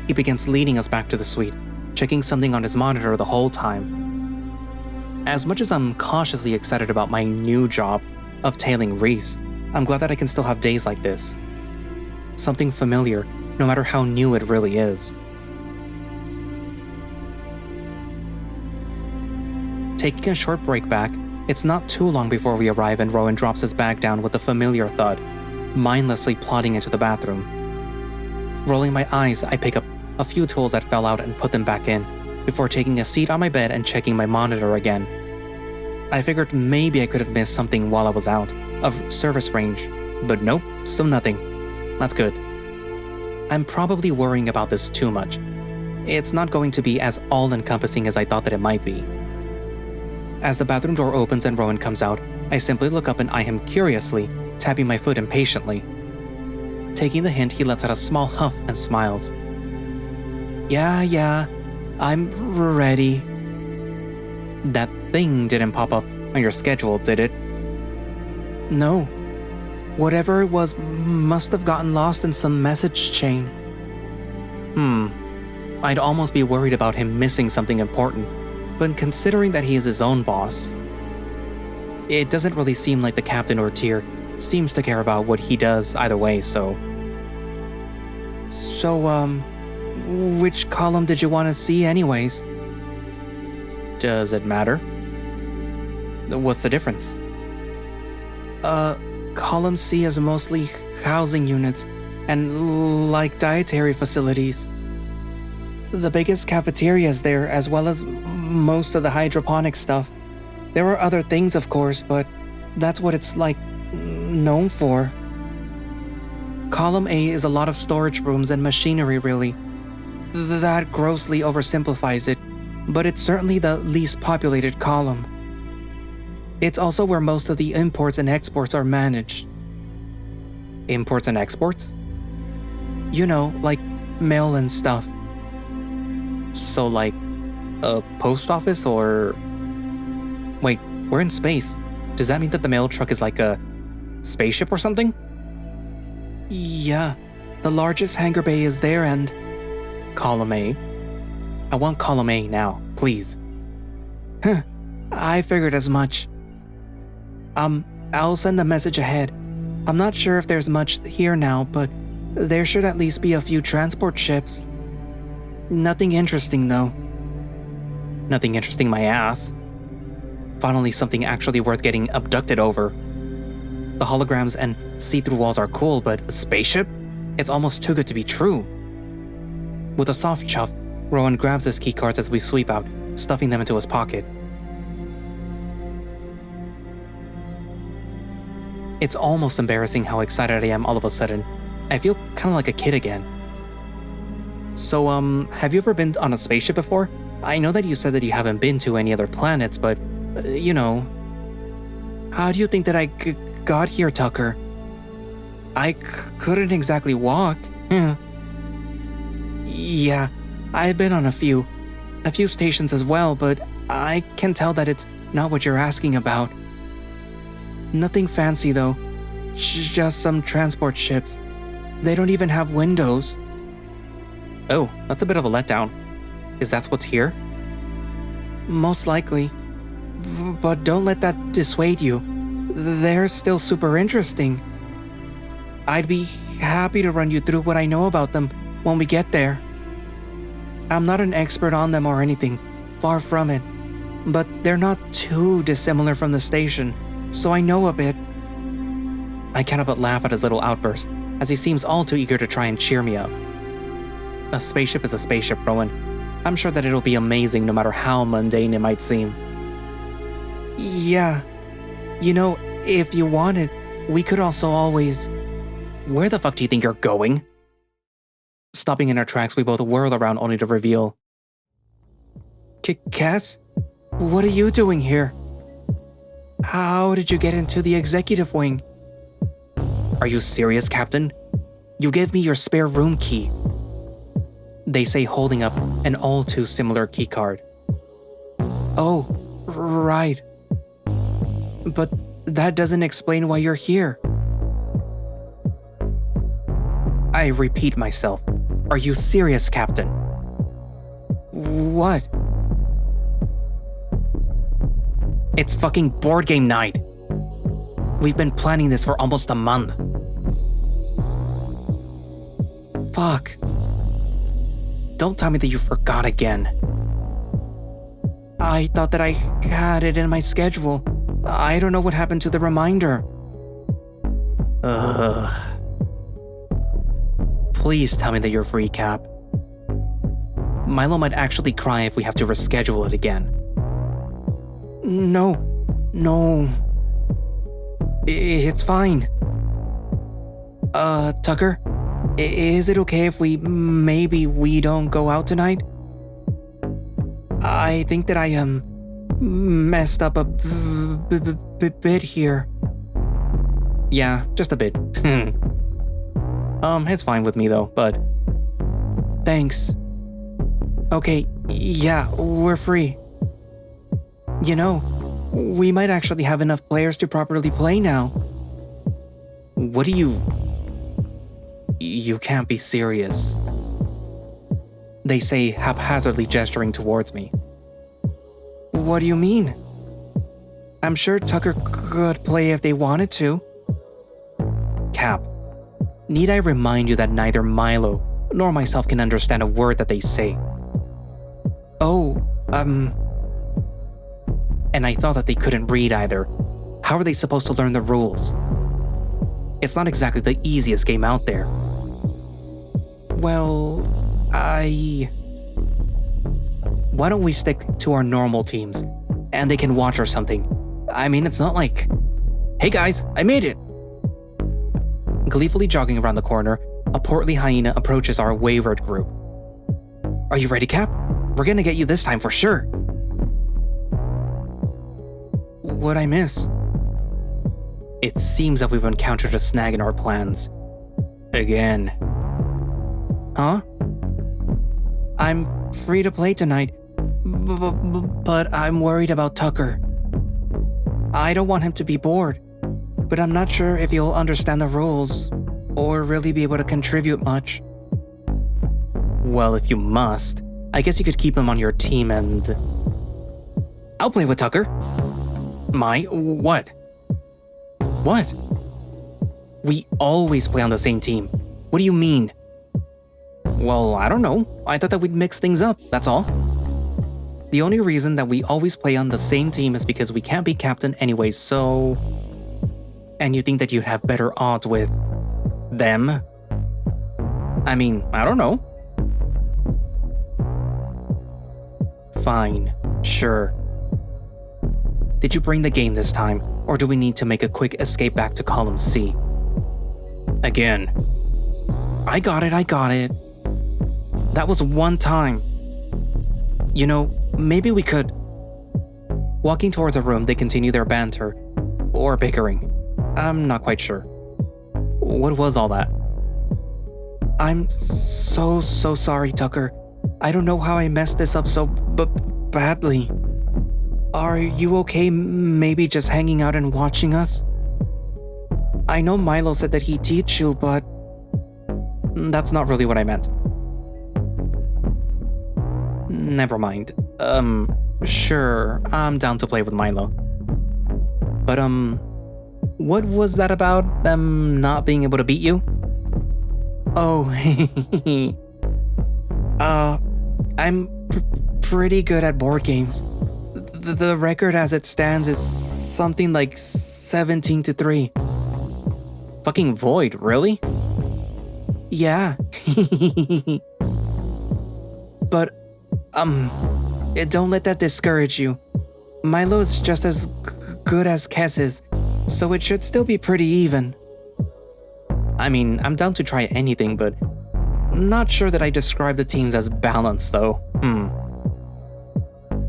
he begins leading us back to the suite, checking something on his monitor the whole time. As much as I'm cautiously excited about my new job of tailing Reese, I'm glad that I can still have days like this. Something familiar, no matter how new it really is. Taking a short break back, it's not too long before we arrive and Rhoun drops his bag down with a familiar thud, mindlessly plodding into the bathroom. Rolling my eyes, I pick up a few tools that fell out and put them back in, before taking a seat on my bed and checking my monitor again. I figured maybe I could have missed something while I was out of service range, but nope, still nothing. That's good. I'm probably worrying about this too much. It's not going to be as all-encompassing as I thought that it might be. As the bathroom door opens and Rhoun comes out, I simply look up and eye him curiously, tapping my foot impatiently. Taking the hint, he lets out a small huff and smiles. Yeah, I'm ready. That thing didn't pop up on your schedule, did it? No. Whatever it was must have gotten lost in some message chain. I'd almost be worried about him missing something important, but considering that he is his own boss, it doesn't really seem like the captain or tier seems to care about what he does either way, so, which column did you want to see anyways? Does it matter? What's the difference? Column C is mostly housing units and like dietary facilities. The biggest cafeteria is there, as well as most of the hydroponic stuff. There are other things, of course, but that's what it's like known for. Column A is a lot of storage rooms and machinery, really. That grossly oversimplifies it, but it's certainly the least populated column. It's also where most of the imports and exports are managed. Imports and exports? You know, like mail and stuff. So like a post office or... Wait, we're in space. Does that mean that the mail truck is like a spaceship or something? Yeah, the largest hangar bay is there and... Column A? I want column A now, please. I figured as much. I'll send a message ahead. I'm not sure if there's much here now, but there should at least be a few transport ships. Nothing interesting, though. Nothing interesting, my ass. Finally, something actually worth getting abducted over. The holograms and see-through walls are cool, but a spaceship? It's almost too good to be true. With a soft chuff, Rhoun grabs his keycards as we sweep out, stuffing them into his pocket. It's almost embarrassing how excited I am all of a sudden. I feel kind of like a kid again. So, have you ever been on a spaceship before? I know that you said that you haven't been to any other planets, but, you know... How do you think that I got here, Tucker? I couldn't exactly walk. Yeah, I've been on a few stations as well, but I can tell that it's not what you're asking about. Nothing fancy though, just some transport ships. They don't even have windows. Oh, that's a bit of a letdown. Is that what's here? Most likely. But don't let that dissuade you. They're still super interesting. I'd be happy to run you through what I know about them when we get there. I'm not an expert on them or anything, far from it. But they're not too dissimilar from the station, so I know a bit. I cannot but laugh at his little outburst, as he seems all too eager to try and cheer me up. A spaceship is a spaceship, Rhoun. I'm sure that it'll be amazing no matter how mundane it might seem. Yeah. You know, if you wanted, we could also always... Where the fuck do you think you're going? Stopping in our tracks, we both whirl around only to reveal... Cass? What are you doing here? How did you get into the executive wing? Are you serious, Captain? You gave me your spare room key. They say, holding up an all too similar key card. Oh, right. But that doesn't explain why you're here. I repeat myself. Are you serious, Captain? What? It's fucking board game night. We've been planning this for almost a month. Fuck. Don't tell me that you forgot again. I thought that I had it in my schedule. I don't know what happened to the reminder. Ugh. Please tell me that you're free, Cap. Milo might actually cry if we have to reschedule it again. No. It's fine. Tucker? Is it okay if we don't go out tonight? I think that I messed up a bit here. Yeah, just a bit. It's fine with me though, but... Thanks. Okay, yeah, we're free. You know, we might actually have enough players to properly play now. What do you... You can't be serious. They say, haphazardly gesturing towards me. What do you mean? I'm sure Tucker could play if they wanted to. Cap, need I remind you that neither Milo nor myself can understand a word that they say? And I thought that they couldn't read either. How are they supposed to learn the rules? It's not exactly the easiest game out there. Well, Why don't we stick to our normal teams, and they can watch or something? I mean, it's not like... Hey guys, I made it! Gleefully jogging around the corner, a portly hyena approaches our wayward group. Are you ready, Cap? We're gonna get you this time for sure. What'd I miss? It seems that we've encountered a snag in our plans. Again. Huh? I'm free to play tonight, but I'm worried about Tucker. I don't want him to be bored, but I'm not sure if he'll understand the rules or really be able to contribute much. Well, if you must, I guess you could keep him on your team and... I'll play with Tucker. My what? What? We always play on the same team. What do you mean? Well, I don't know. I thought that we'd mix things up, that's all. The only reason that we always play on the same team is because we can't be captain anyway, so... And you think that you'd have better odds with... them? I mean, I don't know. Fine, sure. Did you bring the game this time, or do we need to make a quick escape back to column C? Again. I got it. That was one time. You know, maybe we could... Walking towards a room, they continue their banter. Or bickering. I'm not quite sure. What was all that? I'm so sorry, Tucker. I don't know how I messed this up so badly. Are you okay maybe just hanging out and watching us? I know Milo said that he'd teach you, but... That's not really what I meant. Never mind. Sure, I'm down to play with Milo. But, what was that about them not being able to beat you? Oh, I'm pretty good at board games. The record as it stands is something like 17-3. Fucking Void, really? Yeah. But, don't let that discourage you. Milo is just as good as Kess is, so it should still be pretty even. I mean, I'm down to try anything, but not sure that I describe the teams as balanced, though.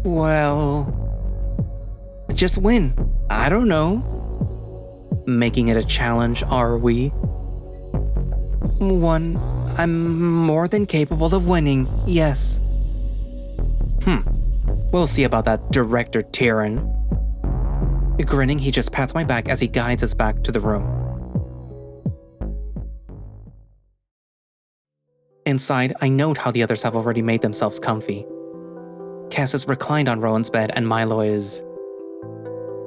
Well, just win. I don't know. Making it a challenge, are we? I'm more than capable of winning, yes. We'll see about that, Director Tyrann. Grinning, he just pats my back as he guides us back to the room. Inside, I note how the others have already made themselves comfy. Cass is reclined on Rhoun's bed and Milo is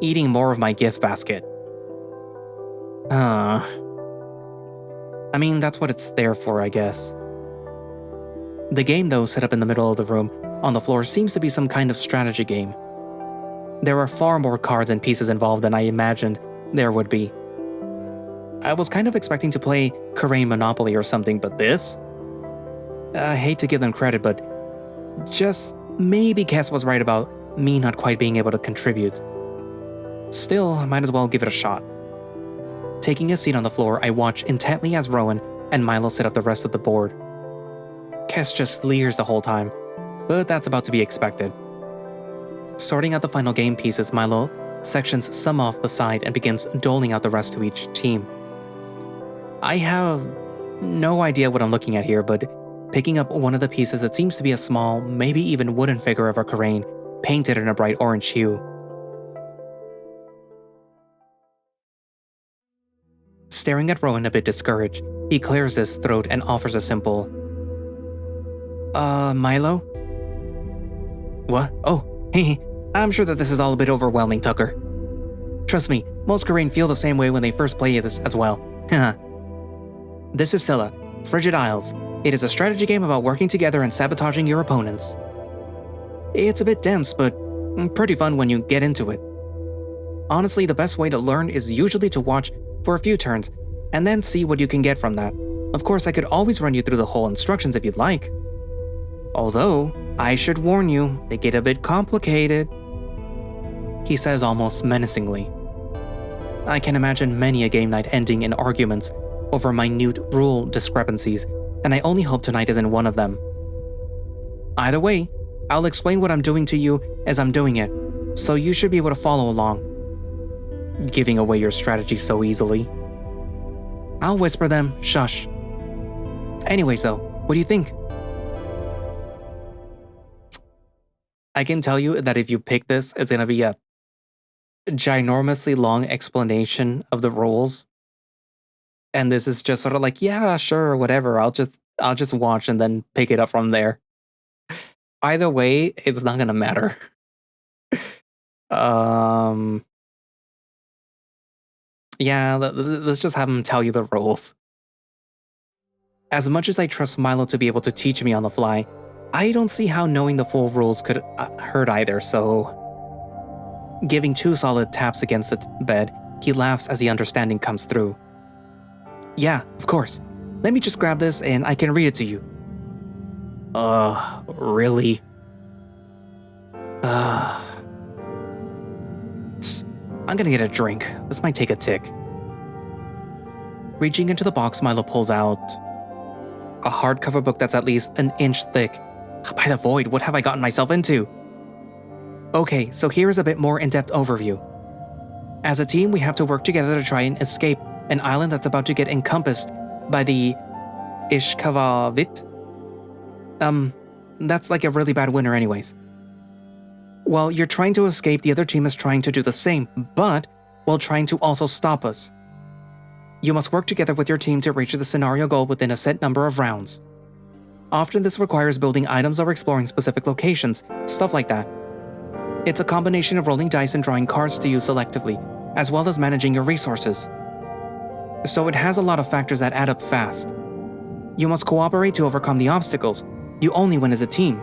eating more of my gift basket. I mean, that's what it's there for, I guess. The game, though, set up in the middle of the room on the floor seems to be some kind of strategy game. There are far more cards and pieces involved than I imagined there would be. I was kind of expecting to play Karain Monopoly or something, but this? I hate to give them credit, but just maybe Cass was right about me not quite being able to contribute. Still, I might as well give it a shot. Taking a seat on the floor, I watch intently as Rhoun and Milo set up the rest of the board. Cass just leers the whole time, but that's about to be expected. Sorting out the final game pieces, Milo sections some off the side and begins doling out the rest to each team. I have no idea what I'm looking at here, but picking up one of the pieces that seems to be a small, maybe even wooden figure of a Karain, painted in a bright orange hue. Staring at Rhoun a bit discouraged, he clears his throat and offers a simple, Milo? What? Oh, hey, I'm sure that this is all a bit overwhelming, Tucker. Trust me, most Karain feel the same way when they first play this as well. This is Scylla, Frigid Isles. It is a strategy game about working together and sabotaging your opponents. It's a bit dense, but pretty fun when you get into it. Honestly, the best way to learn is usually to watch for a few turns, and then see what you can get from that. Of course, I could always run you through the whole instructions if you'd like. Although, I should warn you, they get a bit complicated. He says almost menacingly. I can imagine many a game night ending in arguments over minute rule discrepancies, and I only hope tonight isn't one of them. Either way, I'll explain what I'm doing to you as I'm doing it, so you should be able to follow along. Giving away your strategy so easily. I'll whisper them, shush. Anyways though, what do you think? I can tell you that if you pick this, it's gonna be a ginormously long explanation of the rules. And this is just sort of like, yeah, sure, whatever, I'll just watch and then pick it up from there. Either way, it's not gonna matter. Yeah, let's just have him tell you the rules. As much as I trust Milo to be able to teach me on the fly, I don't see how knowing the full rules could hurt either, so... Giving 2 solid taps against the bed, he laughs as the understanding comes through. Yeah, of course. Let me just grab this and I can read it to you. Really? I'm gonna get a drink. This might take a tick. Reaching into the box, Milo pulls out a hardcover book that's at least an inch thick. By the void, what have I gotten myself into? Okay, so here is a bit more in-depth overview. As a team, we have to work together to try and escape an island that's about to get encompassed by the Ishkavavit. That's like a really bad winter anyways. While you're trying to escape, the other team is trying to do the same, but while trying to also stop us. You must work together with your team to reach the scenario goal within a set number of rounds. Often this requires building items or exploring specific locations, stuff like that. It's a combination of rolling dice and drawing cards to use selectively, as well as managing your resources. So it has a lot of factors that add up fast. You must cooperate to overcome the obstacles. You only win as a team.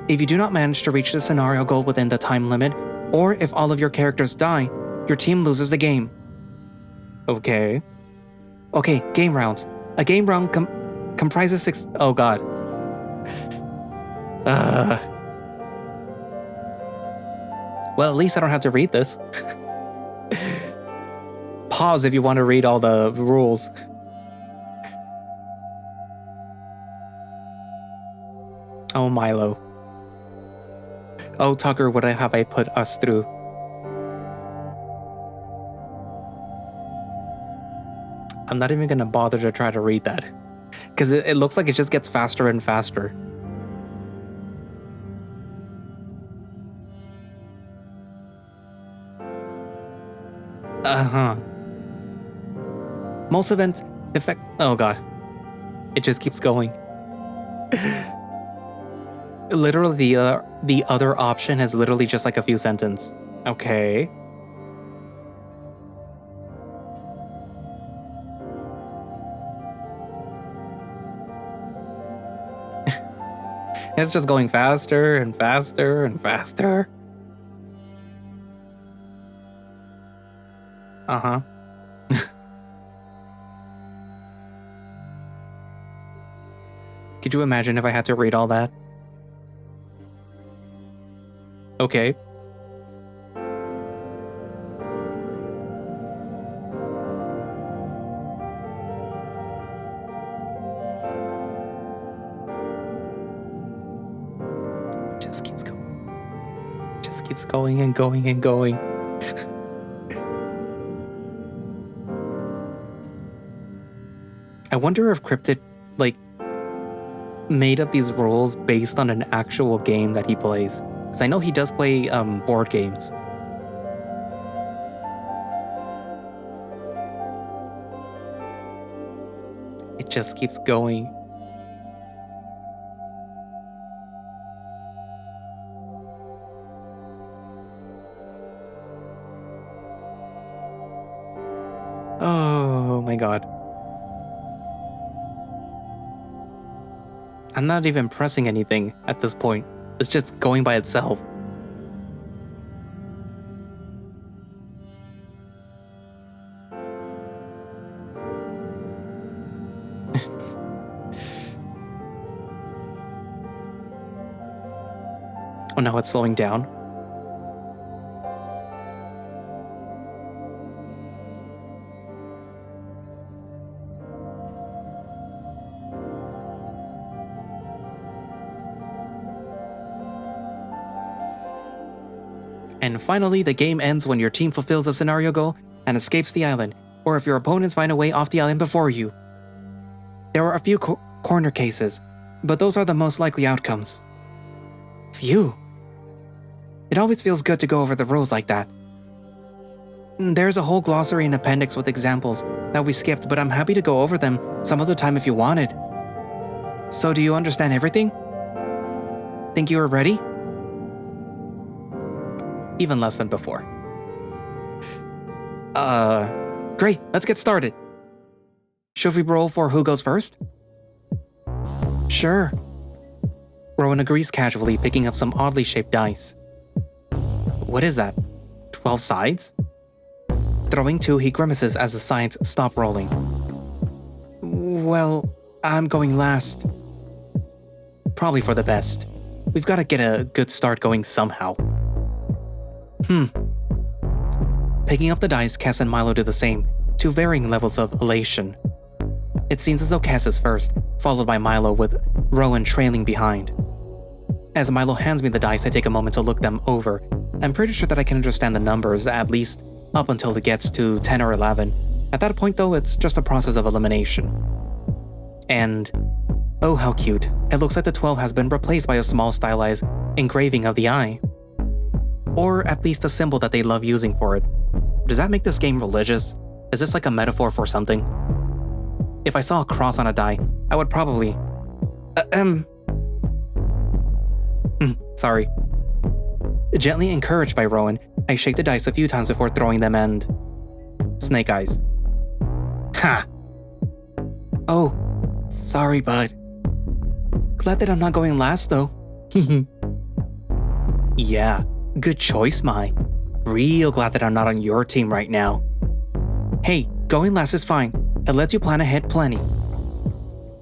If you do not manage to reach the scenario goal within the time limit, or if all of your characters die, your team loses the game. Okay, game rounds. A game round comprises 6... Oh god. Well, at least I don't have to read this. pause if you want to read all the rules. Oh, Milo. Oh, Tucker, what have I put us through? I'm not even gonna bother to try to read that, because it looks like it just gets faster and faster. Most events effect. Oh god, it just keeps going. Literally, the other option has literally just like a few sentences. Okay. It's just going faster and faster and faster. Uh-huh. Could you imagine if I had to read all that? Okay. Just keeps going. Just keeps going and going and going. I wonder if Cryptid, made up these rules based on an actual game that he plays. Because I know he does play board games. It just keeps going. Oh my god. I'm not even pressing anything at this point. It's just going by itself. Oh, now it's slowing down. And finally, the game ends when your team fulfills the scenario goal and escapes the island, or if your opponents find a way off the island before you. There are a few corner cases, but those are the most likely outcomes. Phew. It always feels good to go over the rules like that. There's a whole glossary and appendix with examples that we skipped, but I'm happy to go over them some other time if you wanted. So do you understand everything? Think you are ready? Even less than before. Great, let's get started. Should we roll for who goes first? Sure. Rhoun agrees casually, picking up some oddly shaped dice. What is that? 12 sides? Throwing 2, he grimaces as the sides stop rolling. Well, I'm going last. Probably for the best. We've got to get a good start going somehow. Picking up the dice, Cass and Milo do the same, to varying levels of elation. It seems as though Cass is first, followed by Milo with Rhoun trailing behind. As Milo hands me the dice, I take a moment to look them over. I'm pretty sure that I can understand the numbers, at least up until it gets to 10 or 11. At that point though, it's just a process of elimination. And oh how cute, it looks like the 12 has been replaced by a small stylized engraving of the eye. Or at least a symbol that they love using for it. Does that make this game religious? Is this like a metaphor for something? If I saw a cross on a die, I would probably... Sorry. Gently encouraged by Rhoun, I shake the dice a few times before throwing them and... Snake eyes. Ha! Oh, sorry, bud. Glad that I'm not going last, though. Yeah, good choice, Mai. Real glad that I'm not on your team right now. Hey, going last is fine. It lets you plan ahead plenty.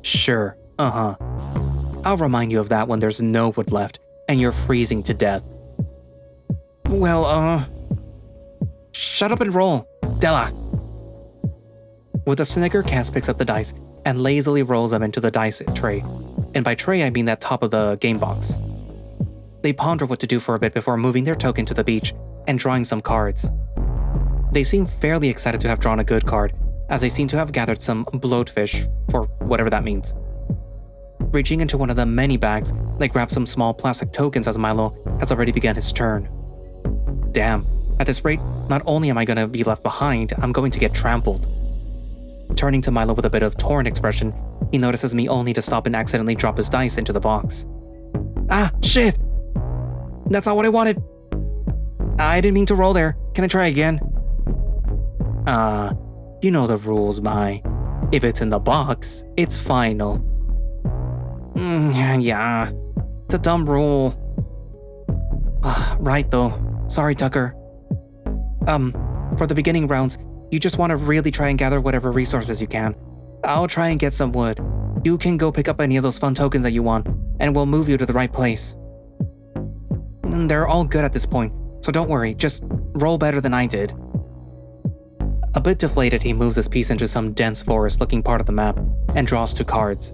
Sure, I'll remind you of that when there's no wood left and you're freezing to death. Well, shut up and roll, Della. With a snicker, Cass picks up the dice and lazily rolls them into the dice tray. And by tray, I mean that top of the game box. They ponder what to do for a bit before moving their token to the beach and drawing some cards. They seem fairly excited to have drawn a good card, as they seem to have gathered some bloatfish, for whatever that means. Reaching into one of the many bags, they grab some small plastic tokens as Milo has already begun his turn. Damn, at this rate, not only am I going to be left behind, I'm going to get trampled. Turning to Milo with a bit of torn expression, he notices me only to stop and accidentally drop his dice into the box. Ah, shit! That's not what I wanted! I didn't mean to roll there. Can I try again? You know the rules, Mai. If it's in the box, it's final. Yeah, it's a dumb rule. Right though. Sorry, Tucker. For the beginning rounds, you just want to really try and gather whatever resources you can. I'll try and get some wood. You can go pick up any of those fun tokens that you want, and we'll move you to the right place. They're all good at this point, so don't worry, just roll better than I did. A bit deflated, he moves his piece into some dense forest-looking part of the map and draws 2 cards.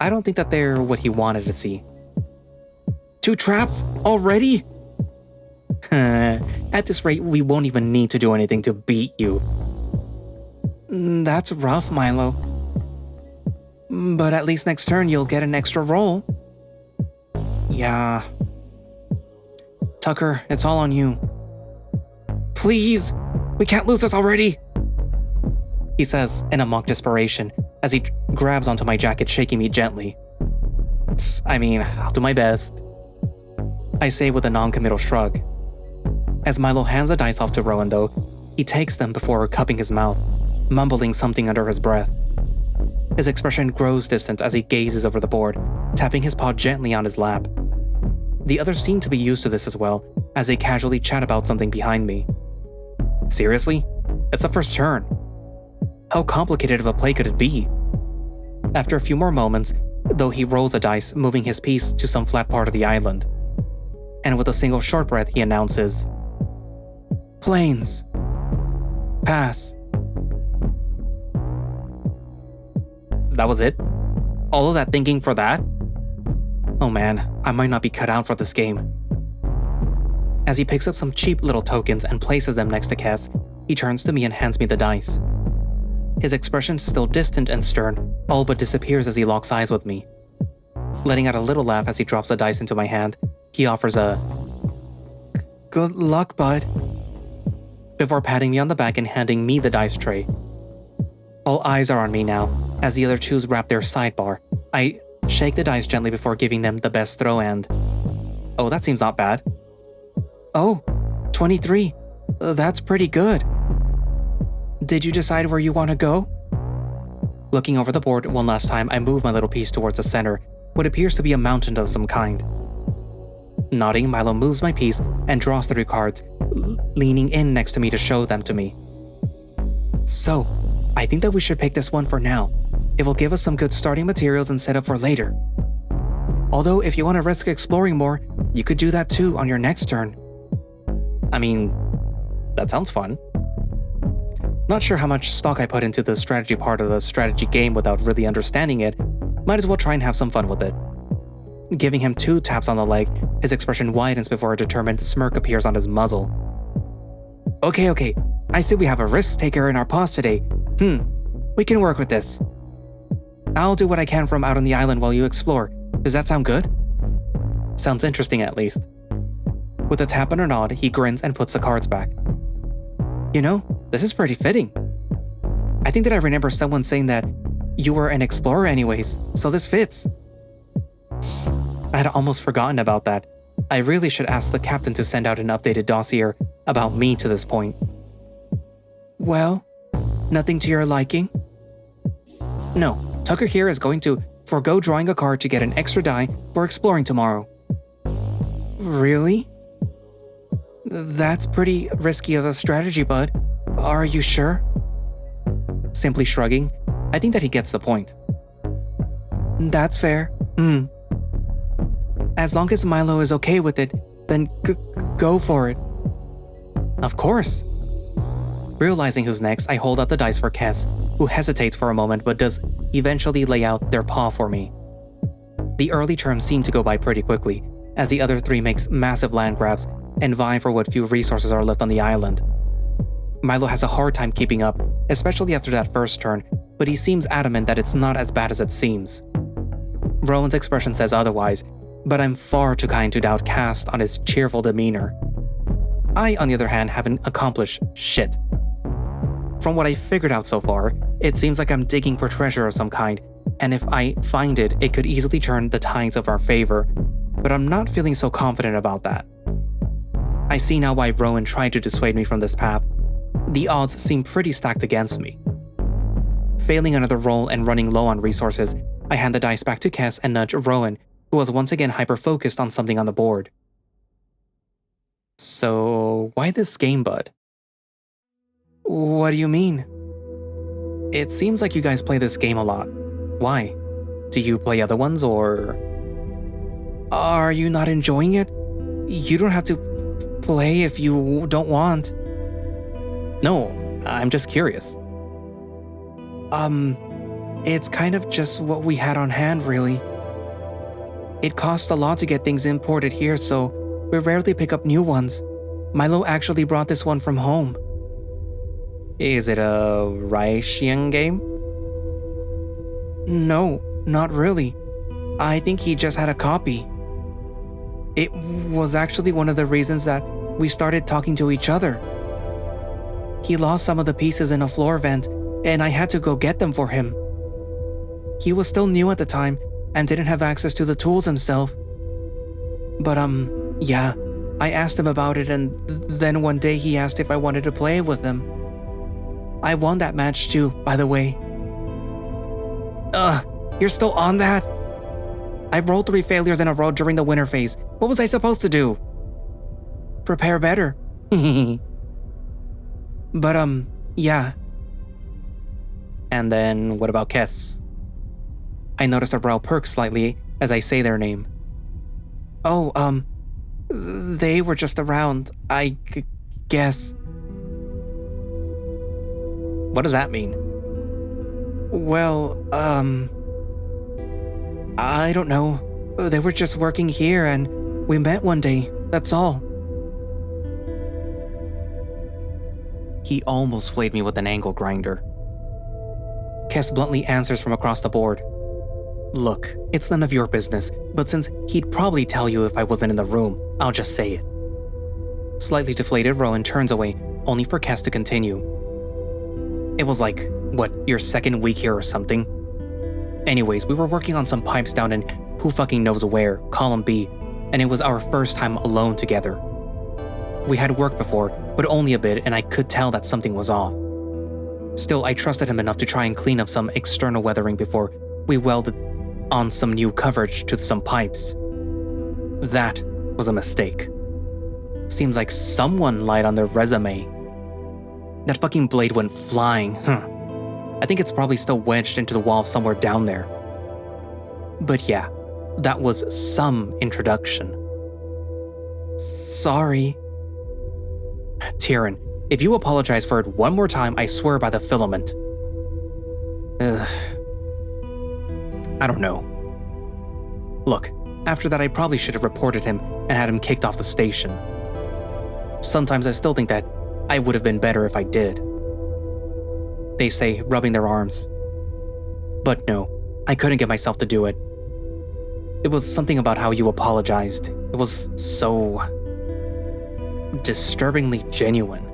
I don't think that they're what he wanted to see. 2 traps? Already? At this rate, we won't even need to do anything to beat you. That's rough, Milo. But at least next turn you'll get an extra roll. Yeah. Tucker, it's all on you. Please! We can't lose this already! He says in a mock desperation as he grabs onto my jacket, shaking me gently. I mean, I'll do my best. I say with a non-committal shrug. As Milo hands the dice off to Rhoun, though, he takes them before cupping his mouth, mumbling something under his breath. His expression grows distant as he gazes over the board, tapping his paw gently on his lap. The others seem to be used to this as well, as they casually chat about something behind me. Seriously? It's the first turn. How complicated of a play could it be? After a few more moments, though, he rolls a dice, moving his piece to some flat part of the island. And with a single short breath, he announces, Plains. Pass. That was it? All of that thinking for that? Oh man, I might not be cut out for this game. As he picks up some cheap little tokens and places them next to Cass, he turns to me and hands me the dice. His expression, still distant and stern, all but disappears as he locks eyes with me. Letting out a little laugh as he drops the dice into my hand, he offers a "Good luck, bud," before patting me on the back and handing me the dice tray. All eyes are on me now, as the other 2s wrap their sidebar. I shake the dice gently before giving them the best throw end. Oh, that seems not bad. Oh, 23. That's pretty good. Did you decide where you want to go? Looking over the board one last time, I move my little piece towards the center, what appears to be a mountain of some kind. Nodding, Milo moves my piece and draws 3 cards, leaning in next to me to show them to me. So, I think that we should pick this one for now. It will give us some good starting materials and set up for later. Although, if you want to risk exploring more, you could do that too on your next turn. I mean, that sounds fun. Not sure how much stock I put into the strategy part of the strategy game without really understanding it. Might as well try and have some fun with it. Giving him 2 taps on the leg, his expression widens before a determined smirk appears on his muzzle. Okay, I see we have a risk taker in our paws today. We can work with this. I'll do what I can from out on the island while you explore. Does that sound good? Sounds interesting, at least. With a tap and a nod, he grins and puts the cards back. You know, this is pretty fitting. I think that I remember someone saying that you were an explorer anyways, so this fits. I had almost forgotten about that. I really should ask the captain to send out an updated dossier about me to this point. Well, nothing to your liking? No, Tucker here is going to forego drawing a card to get an extra die for exploring tomorrow. Really? That's pretty risky of a strategy, bud. Are you sure? Simply shrugging, I think that he gets the point. That's fair. As long as Milo is okay with it, then go for it. Of course. Realizing who's next, I hold out the dice for Cass who hesitates for a moment but does eventually lay out their paw for me. The early terms seem to go by pretty quickly, as the other three makes massive land grabs and vie for what few resources are left on the island. Milo has a hard time keeping up, especially after that first turn, but he seems adamant that it's not as bad as it seems. Rhoun's expression says otherwise, but I'm far too kind to doubt Cast on his cheerful demeanor. I, on the other hand, haven't accomplished shit. From what I figured out so far, it seems like I'm digging for treasure of some kind, and if I find it, it could easily turn the tides of our favor, but I'm not feeling so confident about that. I see now why Rhoun tried to dissuade me from this path. The odds seem pretty stacked against me. Failing another roll and running low on resources, I hand the dice back to Kes and nudge Rhoun, who was once again hyper-focused on something on the board. So, why this game, bud? What do you mean? It seems like you guys play this game a lot. Why? Do you play other ones, or... Are you not enjoying it? You don't have to play if you don't want. No, I'm just curious. It's kind of just what we had on hand, really. It costs a lot to get things imported here, so we rarely pick up new ones. Milo actually brought this one from home. Is it a Raishian game? No, not really. I think he just had a copy. It was actually one of the reasons that we started talking to each other. He lost some of the pieces in a floor vent, and I had to go get them for him. He was still new at the time and didn't have access to the tools himself. But yeah, I asked him about it, and then one day he asked if I wanted to play with him. I won that match too, by the way. You're still on that? I rolled 3 failures in a row during the winter phase. What was I supposed to do? Prepare better. But yeah. And then what about Kes? I noticed her brow perk slightly as I say their name. Oh, they were just around, I guess. What does that mean? Well, I don't know. They were just working here and we met one day, that's all. He almost flayed me with an angle grinder. Kes bluntly answers from across the board. Look, it's none of your business, but since he'd probably tell you if I wasn't in the room, I'll just say it. Slightly deflated, Rhoun turns away, only for Kes to continue. It was like, what, your second week here or something? Anyways, we were working on some pipes down in who fucking knows where, column B, and it was our first time alone together. We had worked before, but only a bit, and I could tell that something was off. Still, I trusted him enough to try and clean up some external weathering before we welded on some new coverage to some pipes. That was a mistake. Seems like someone lied on their resume. That fucking blade went flying, I think it's probably still wedged into the wall somewhere down there. But yeah, that was some introduction. Sorry. Tyrion, if you apologize for it one more time, I swear by the filament. I don't know. Look, after that I probably should have reported him and had him kicked off the station. Sometimes I still think that I would have been better if I did. They say, rubbing their arms. But no, I couldn't get myself to do it. It was something about how you apologized. It was so... disturbingly genuine.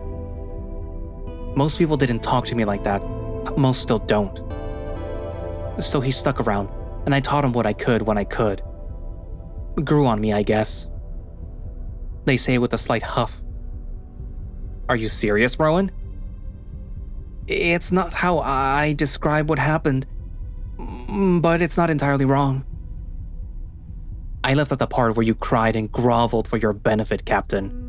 Most people didn't talk to me like that. Most still don't. So he stuck around, and I taught him what I could when I could. Grew on me, I guess. They say with a slight huff. Are you serious, Rhoun? It's not how I describe what happened, but it's not entirely wrong. I left at the part where you cried and groveled for your benefit, Captain.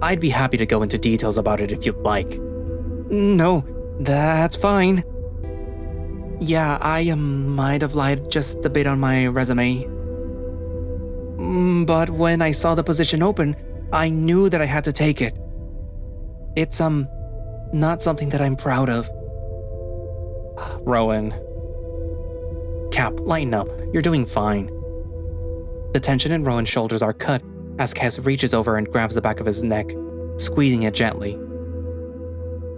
I'd be happy to go into details about it if you'd like. No, that's fine. Yeah, I might have lied just a bit on my resume. But when I saw the position open, I knew that I had to take it. It's, not something that I'm proud of. Rhoun. Cap, lighten up. You're doing fine. The tension in Rhoun's shoulders are cut as Kes reaches over and grabs the back of his neck, squeezing it gently.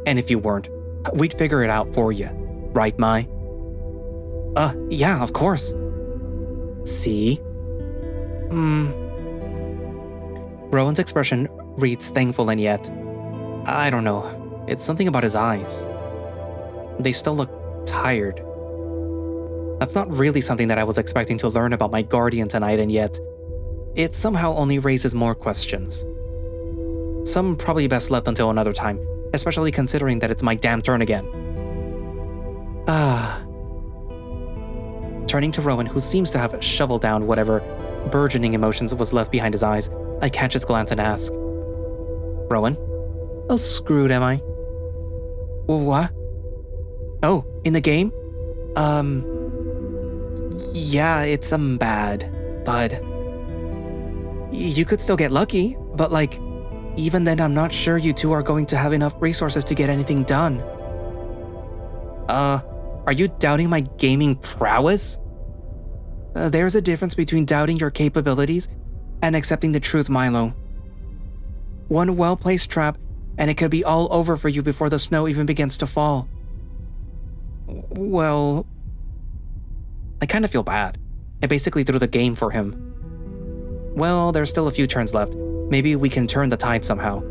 And if you weren't, we'd figure it out for you. Right, Mai? Yeah, of course. See? Rhoun's expression reads thankful and yet, I don't know, it's something about his eyes. They still look tired. That's not really something that I was expecting to learn about my guardian tonight, and yet, it somehow only raises more questions. Some probably best left until another time, especially considering that it's my damn turn again. Turning to Rhoun, who seems to have shoveled down whatever burgeoning emotions was left behind his eyes, I catch his glance and ask, Rhoun, how screwed am I? What? Oh, in the game? Yeah, it's bad, bud. You could still get lucky, but even then I'm not sure you two are going to have enough resources to get anything done. Are you doubting my gaming prowess? There's a difference between doubting your capabilities and accepting the truth, Milo. One well-placed trap, and it could be all over for you before the snow even begins to fall. Well, I kind of feel bad. I basically threw the game for him. Well, there's still a few turns left. Maybe we can turn the tide somehow.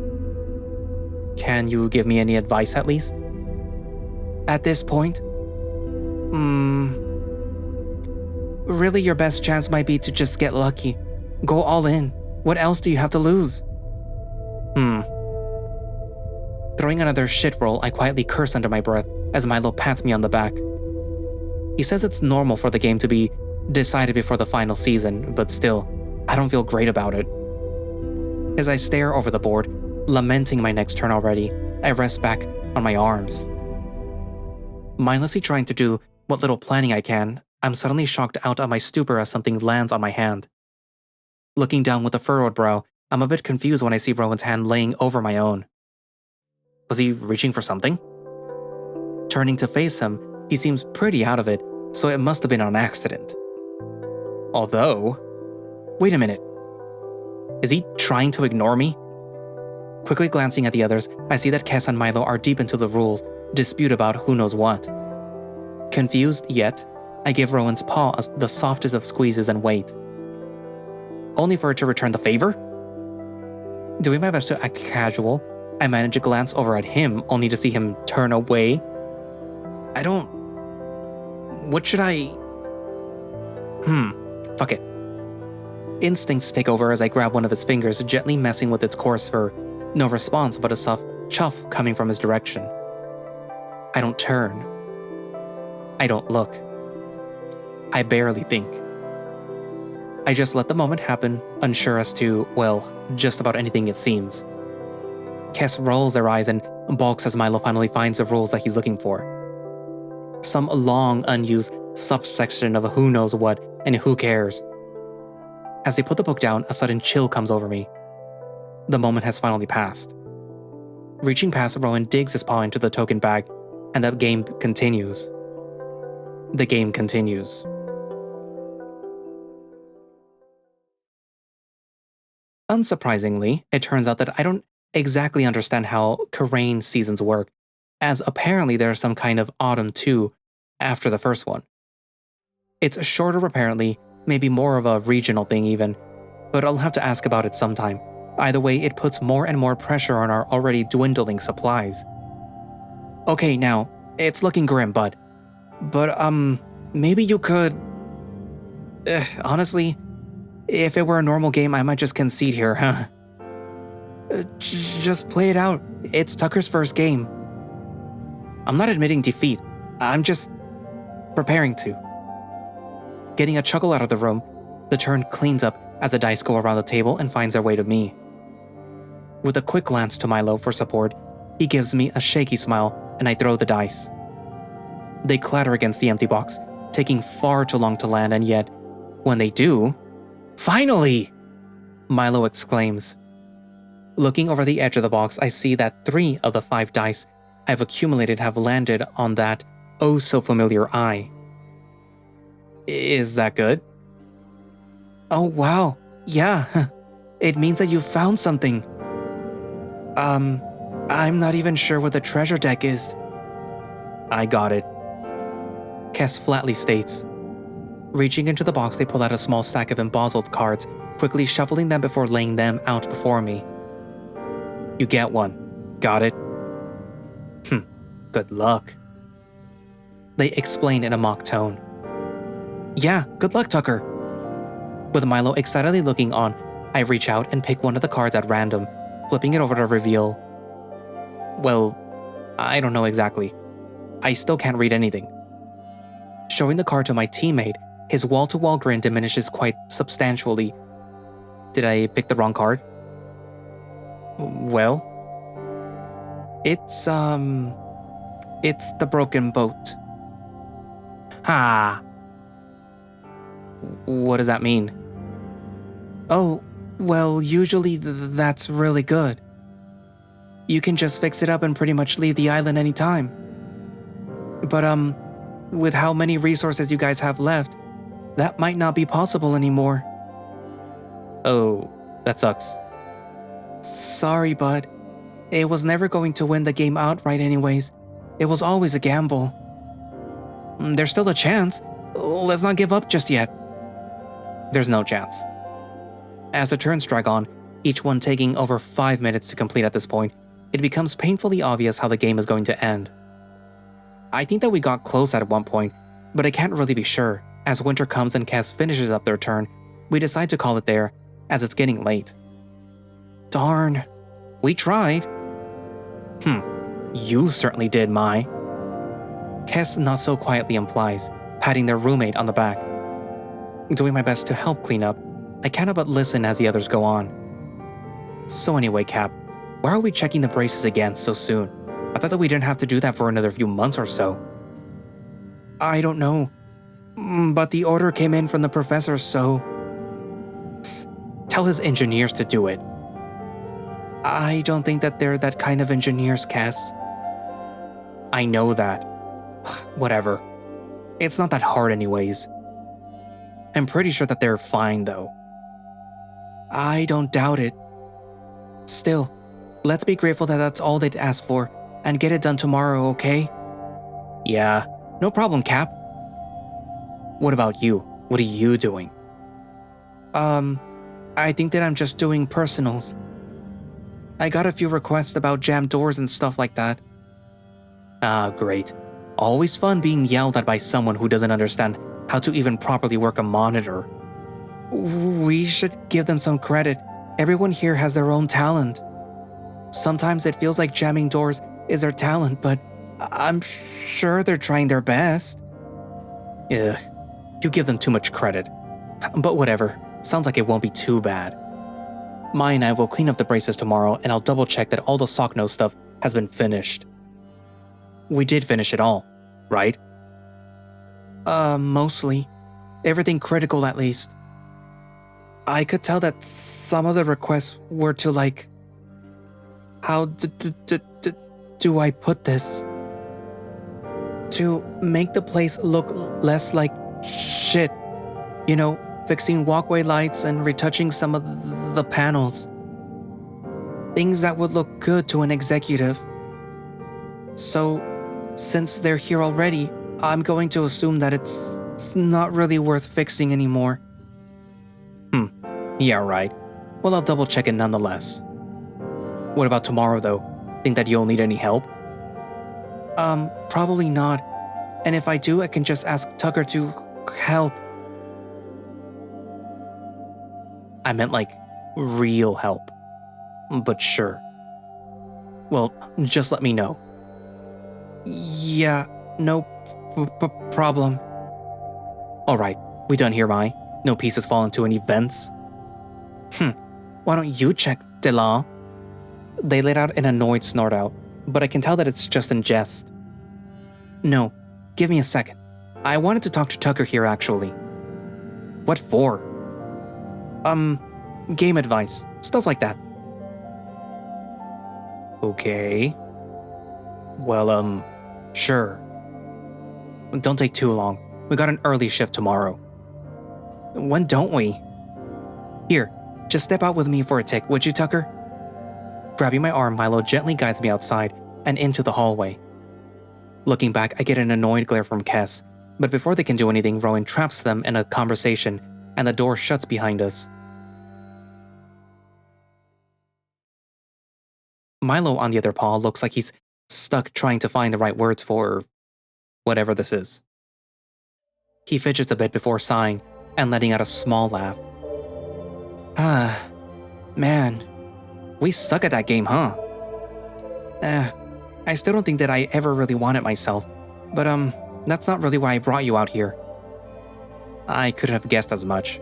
Can you give me any advice at least? At this point? Really, your best chance might be to just get lucky. Go all in. What else do you have to lose? Throwing another shit roll, I quietly curse under my breath as Milo pats me on the back. He says it's normal for the game to be decided before the final season, but still, I don't feel great about it. As I stare over the board, lamenting my next turn already, I rest back on my arms. Mindlessly trying to do what little planning I can, I'm suddenly shocked out of my stupor as something lands on my hand. Looking down with a furrowed brow, I'm a bit confused when I see Rhoun's hand laying over my own. Was he reaching for something? Turning to face him, he seems pretty out of it, so it must have been an accident. Although... Wait a minute. Is he trying to ignore me? Quickly glancing at the others, I see that Kes and Milo are deep into the rules, dispute about who knows what. Confused yet, I give Rhoun's paw the softest of squeezes and wait. Only for it to return the favor? Doing my best to act casual, I manage to glance over at him only to see him turn away. What should I... Fuck it. Instincts take over as I grab one of his fingers, gently messing with its coarse fur. No response but a soft chuff coming from his direction. I don't turn. I don't look. I barely think. I just let the moment happen, unsure as to, well, just about anything it seems. Kes rolls their eyes and balks as Milo finally finds the rules that he's looking for. Some long, unused subsection of who knows what and who cares. As they put the book down, a sudden chill comes over me. The moment has finally passed. Reaching past, Rhoun digs his paw into the token bag, and the game continues. The game continues. Unsurprisingly, it turns out that I don't exactly understand how Karain seasons work, as apparently there's some kind of Autumn 2 after the first one. It's shorter apparently, maybe more of a regional thing even, but I'll have to ask about it sometime. Either way, it puts more and more pressure on our already dwindling supplies. Okay, now, it's looking grim, bud. But, maybe you could... honestly, if it were a normal game, I might just concede here, huh? Just play it out. It's Tucker's first game. I'm not admitting defeat. I'm just preparing to. Getting a chuckle out of the room, the turn cleans up as the dice go around the table and finds their way to me. With a quick glance to Milo for support, he gives me a shaky smile and I throw the dice. They clatter against the empty box, taking far too long to land, and yet, when they do... Finally! Milo exclaims. Looking over the edge of the box, I see that 3 of the 5 dice I've accumulated have landed on that oh so familiar eye. Is that good? Oh wow, yeah. It means that you found something. I'm not even sure what the treasure deck is. I got it. Kes flatly states. Reaching into the box, they pull out a small stack of embossed cards, quickly shuffling them before laying them out before me. You get one. Got it? Good luck. They explain in a mock tone. Yeah, good luck, Tucker. With Milo excitedly looking on, I reach out and pick one of the cards at random, flipping it over to reveal. Well, I don't know exactly. I still can't read anything. Showing the card to my teammate, his wall-to-wall grin diminishes quite substantially. Did I pick the wrong card? Well, it's the broken boat. Ha! What does that mean? Oh, well, usually that's really good. You can just fix it up and pretty much leave the island anytime. But with how many resources you guys have left, that might not be possible anymore. Oh, that sucks. Sorry, bud. It was never going to win the game outright anyways. It was always a gamble. There's still a chance. Let's not give up just yet. There's no chance. As the turns drag on, each one taking over 5 minutes to complete at this point, it becomes painfully obvious how the game is going to end. I think that we got close at one point, but I can't really be sure. As winter comes and Cass finishes up their turn, we decide to call it there, as it's getting late. Darn. We tried. You certainly did, Mai. Cass not so quietly implies, patting their roommate on the back. Doing my best to help clean up, I cannot but listen as the others go on. So anyway, Cap, why are we checking the braces again so soon? I thought that we didn't have to do that for another few months or so. I don't know. But the order came in from the professor, so... Psst, tell his engineers to do it. I don't think that they're that kind of engineers, Cass. I know that. Whatever. It's not that hard anyways. I'm pretty sure that they're fine, though. I don't doubt it. Still, let's be grateful that that's all they'd ask for, and get it done tomorrow, okay? Yeah, no problem, Cap. What about you? What are you doing? I think that I'm just doing personals. I got a few requests about jammed doors and stuff like that. Ah, great. Always fun being yelled at by someone who doesn't understand how to even properly work a monitor. We should give them some credit. Everyone here has their own talent. Sometimes it feels like jamming doors is their talent, but I'm sure they're trying their best. Ugh, you give them too much credit. But whatever, sounds like it won't be too bad. Mai and I will clean up the braces tomorrow, and I'll double check that all the sock nose stuff has been finished. We did finish it all, right? Mostly. Everything critical at least. I could tell that some of the requests were to like... How do I put this? To make the place look less like shit. You know, fixing walkway lights and retouching some of the panels. Things that would look good to an executive. So, since they're here already, I'm going to assume that it's not really worth fixing anymore. Yeah, right. Well, I'll double check it nonetheless. What about tomorrow, though? Think that you'll need any help? Probably not. And if I do, I can just ask Tucker to help. I meant like real help. But sure. Well, just let me know. Yeah, no problem. Alright, we done here, Mai? No pieces fall into any vents? Why don't you check, Delan? They let out an annoyed snort out, but I can tell that it's just in jest. No, give me a second. I wanted to talk to Tucker here, actually. What for? Game advice, stuff like that. Okay. Well, sure. Don't take too long. We got an early shift tomorrow. When don't we? Here, just step out with me for a tick, would you, Tucker? Grabbing my arm, Milo gently guides me outside and into the hallway. Looking back, I get an annoyed glare from Kes, but before they can do anything, Rhoun traps them in a conversation and the door shuts behind us. Milo, on the other paw, looks like he's stuck trying to find the right words for whatever this is. He fidgets a bit before sighing and letting out a small laugh. Ah, man, we suck at that game, huh? I still don't think that I ever really won it myself, but that's not really why I brought you out here. I could have guessed as much.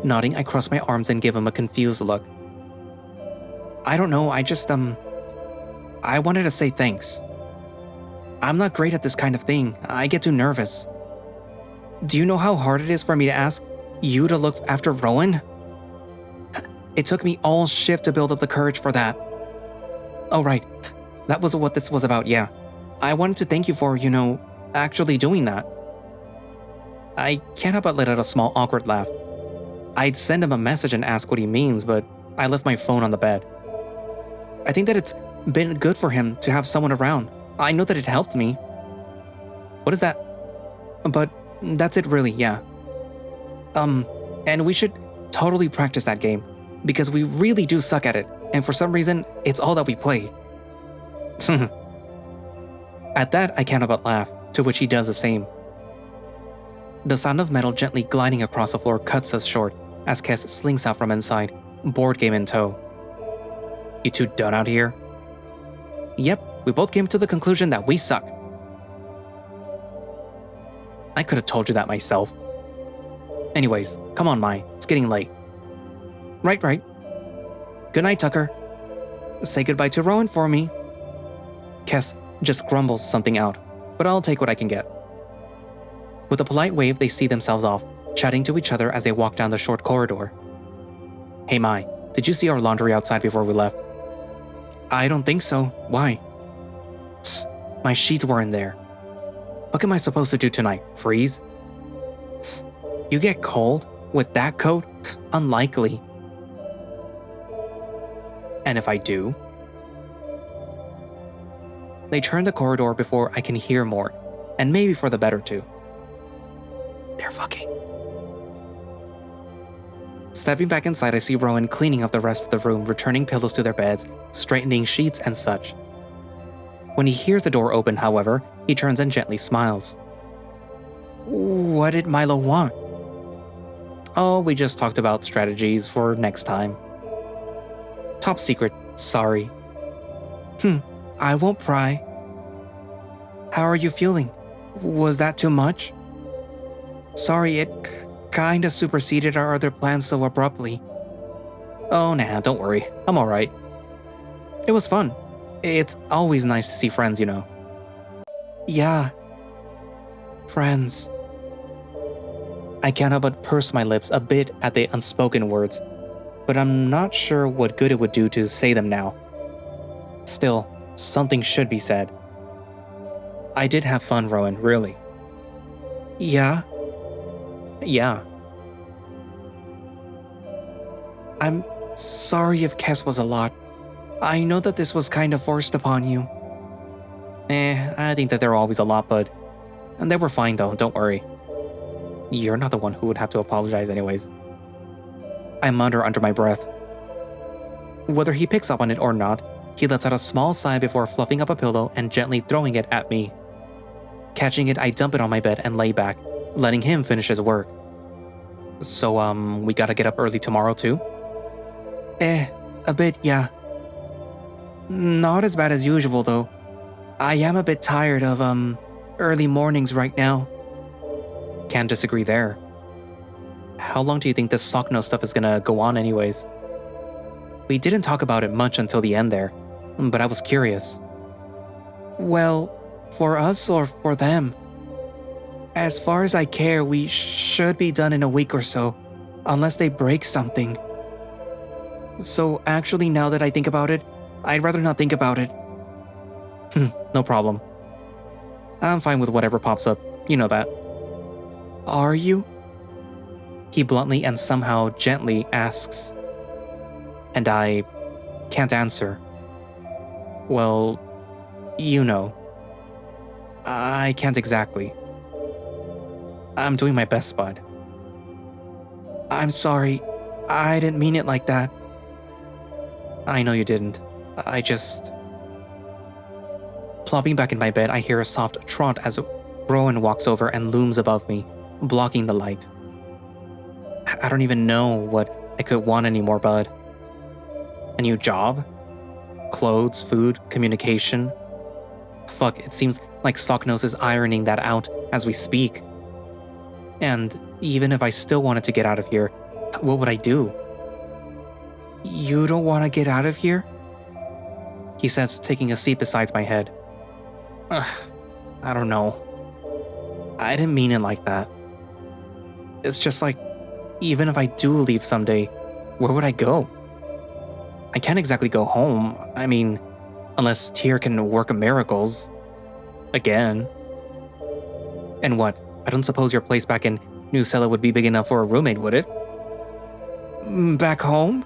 Nodding, I cross my arms and give him a confused look. I don't know, I wanted to say thanks. I'm not great at this kind of thing. I get too nervous. Do you know how hard it is for me to ask you to look after Rhoun? It took me all shift to build up the courage for that. Oh right, that was what this was about, yeah. I wanted to thank you for, actually doing that. I can't help but let out a small awkward laugh. I'd send him a message and ask what he means, but I left my phone on the bed. I think that it's been good for him to have someone around. I know that it helped me. What is that? But that's it really, yeah. And we should totally practice that game, because we really do suck at it, and for some reason, it's all that we play. At that, I can't help but laugh, to which he does the same. The sound of metal gently gliding across the floor cuts us short as Kes slinks out from inside, board game in tow. You two done out here? Yep, we both came to the conclusion that we suck. I could have told you that myself. Anyways, come on, Mai, it's getting late. Right. Good night, Tucker. Say goodbye to Rhoun for me. Kes just grumbles something out, but I'll take what I can get. With a polite wave, they see themselves off, chatting to each other as they walk down the short corridor. Hey Mai, did you see our laundry outside before we left? I don't think so. Why? Psst, my sheets weren't there. What am I supposed to do tonight? Freeze? Psst, you get cold? With that coat? Psst, unlikely. And if I do? They turn the corridor before I can hear more, and maybe for the better too. They're fucking. Stepping back inside, I see Rhoun cleaning up the rest of the room, returning pillows to their beds, straightening sheets and such. When he hears the door open, however, he turns and gently smiles. What did Milo want? Oh, we just talked about strategies for next time. Top secret, sorry. I won't pry. How are you feeling? Was that too much? Sorry, it kinda superseded our other plans so abruptly. Oh nah, don't worry, I'm alright. It was fun. It's always nice to see friends, Yeah. Friends. I can't help but purse my lips a bit at the unspoken words, but I'm not sure what good it would do to say them now. Still, something should be said. I did have fun, Rhoun, really. Yeah? Yeah. I'm sorry if Kes was a lot. I know that this was kind of forced upon you. I think that they're always a lot, but they were fine though, don't worry. You're not the one who would have to apologize anyways. I mutter under my breath. Whether he picks up on it or not, he lets out a small sigh before fluffing up a pillow and gently throwing it at me. Catching it, I dump it on my bed and lay back, letting him finish his work. So, we gotta get up early tomorrow too? A bit, yeah. Not as bad as usual though. I am a bit tired of, early mornings right now. Can't disagree there. How long do you think this Sockno stuff is gonna go on anyways? We didn't talk about it much until the end there, but I was curious. Well, for us or for them? As far as I care, we should be done in a week or so, unless they break something. So actually, now that I think about it, I'd rather not think about it. No problem. I'm fine with whatever pops up. You know that. Are you? He bluntly and somehow gently asks. And I can't answer. Well, you know. I can't exactly. I'm doing my best, bud. I'm sorry. I didn't mean it like that. I know you didn't. I just... Plopping back in my bed, I hear a soft trot as Rhoun walks over and looms above me, blocking the light. I don't even know what I could want anymore, bud. A new job? Clothes, food, communication? Fuck, it seems like Socknose is ironing that out as we speak. And even if I still wanted to get out of here, what would I do? You don't want to get out of here? He says, taking a seat beside my head. I don't know. I didn't mean it like that. It's just like, even if I do leave someday, where would I go? I can't exactly go home. I mean, unless Tyr can work miracles. Again. And what? I don't suppose your place back in New Sela would be big enough for a roommate, would it? Back home?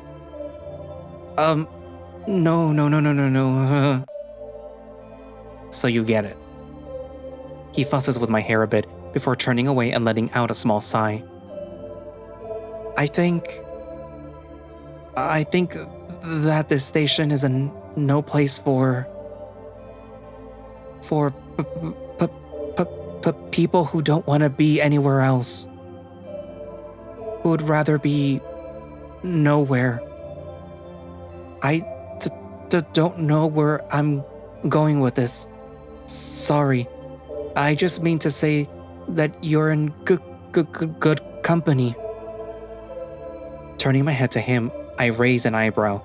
No. So you get it. He fusses with my hair a bit before turning away and letting out a small sigh. I think that this station is no place for people who don't want to be anywhere else. Who would rather be nowhere. I don't know where I'm going with this. Sorry. I just mean to say that you're in good company. Turning my head to him, I raise an eyebrow.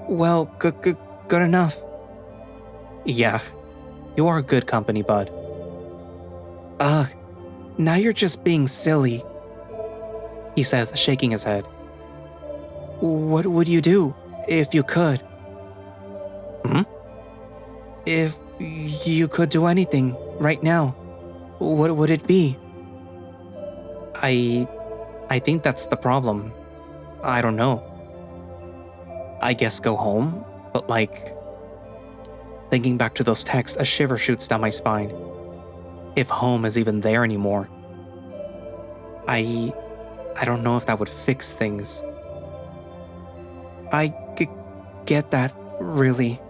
Well, good enough. Yeah, you are good company, bud. Ugh, now you're just being silly, he says, shaking his head. What would you do if you could? If you could do anything right now, what would it be? I think that's the problem. I don't know. I guess go home, but like... Thinking back to those texts, a shiver shoots down my spine. If home is even there anymore. I don't know if that would fix things. I get that, really.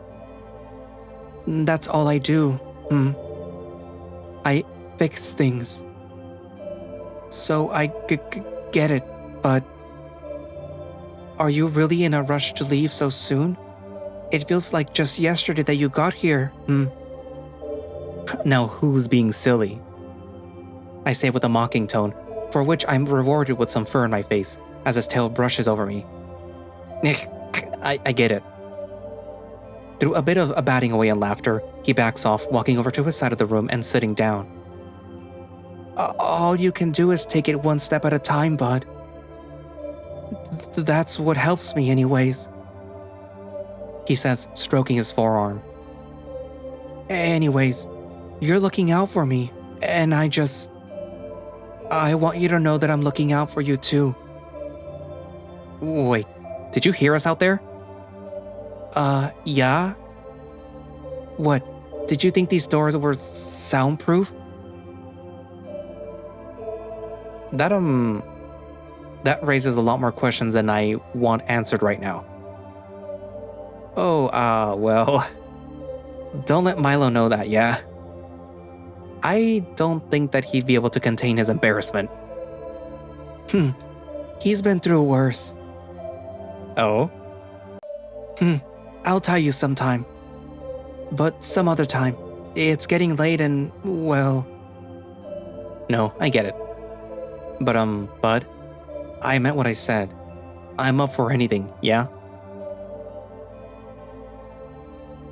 That's all I do. I fix things. So I get it, but... Are you really in a rush to leave so soon? It feels like just yesterday that you got here. Now who's being silly? I say with a mocking tone, for which I'm rewarded with some fur in my face, as his tail brushes over me. I get it. Through a bit of a batting away and laughter, he backs off, walking over to his side of the room and sitting down. All you can do is take it one step at a time, bud. That's what helps me anyways. He says, stroking his forearm. Anyways, you're looking out for me, and I want you to know that I'm looking out for you too. Wait, did you hear us out there? Yeah? What, did you think these doors were soundproof? That raises a lot more questions than I want answered right now. Oh, well... Don't let Milo know that, yeah? I don't think that he'd be able to contain his embarrassment. He's been through worse. Oh? I'll tell you sometime. But some other time. It's getting late and, well... No, I get it. But, bud, I meant what I said. I'm up for anything, yeah?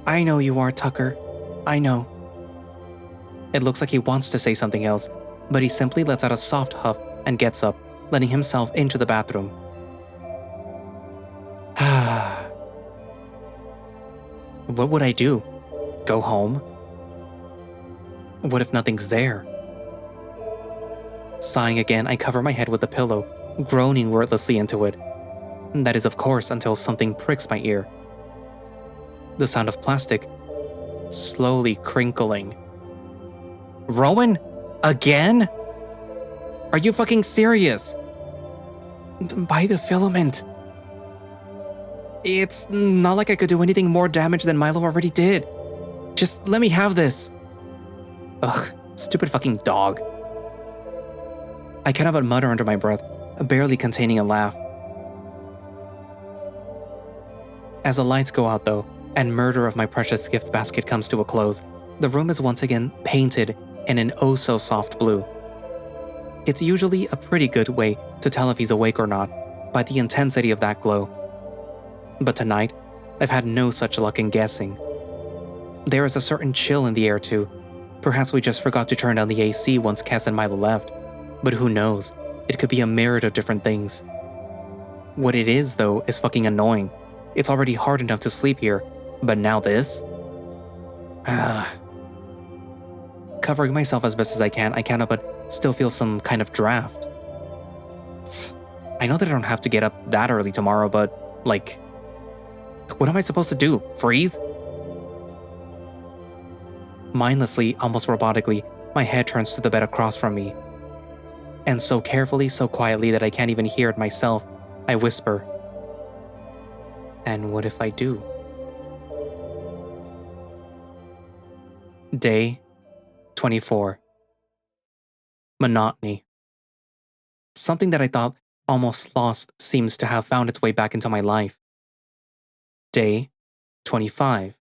I know you are, Tucker. I know. It looks like he wants to say something else, but he simply lets out a soft huff and gets up, letting himself into the bathroom. What would I do? Go home? What if nothing's there? Sighing again, I cover my head with the pillow, groaning wordlessly into it. That is, of course, until something pricks my ear. The sound of plastic slowly crinkling. Rhoun? Again? Are you fucking serious? By the filament. It's not like I could do anything more damage than Milo already did. Just let me have this. Ugh, stupid fucking dog. I cannot but mutter under my breath, barely containing a laugh. As the lights go out though, and murder of my precious gift basket comes to a close, the room is once again painted in an oh-so-soft blue. It's usually a pretty good way to tell if he's awake or not, by the intensity of that glow. But tonight, I've had no such luck in guessing. There is a certain chill in the air too. Perhaps we just forgot to turn down the AC once Cass and Milo left. But who knows, it could be a myriad of different things. What it is though is fucking annoying. It's already hard enough to sleep here, but now this? Covering myself as best as I can, I cannot but still feel some kind of draft. I know that I don't have to get up that early tomorrow, but, like, what am I supposed to do? Freeze? Mindlessly, almost robotically, my head turns to the bed across from me. And so carefully, so quietly that I can't even hear it myself, I whisper, "And what if I do?" Day 24. Monotony. Something that I thought almost lost seems to have found its way back into my life. Day 25.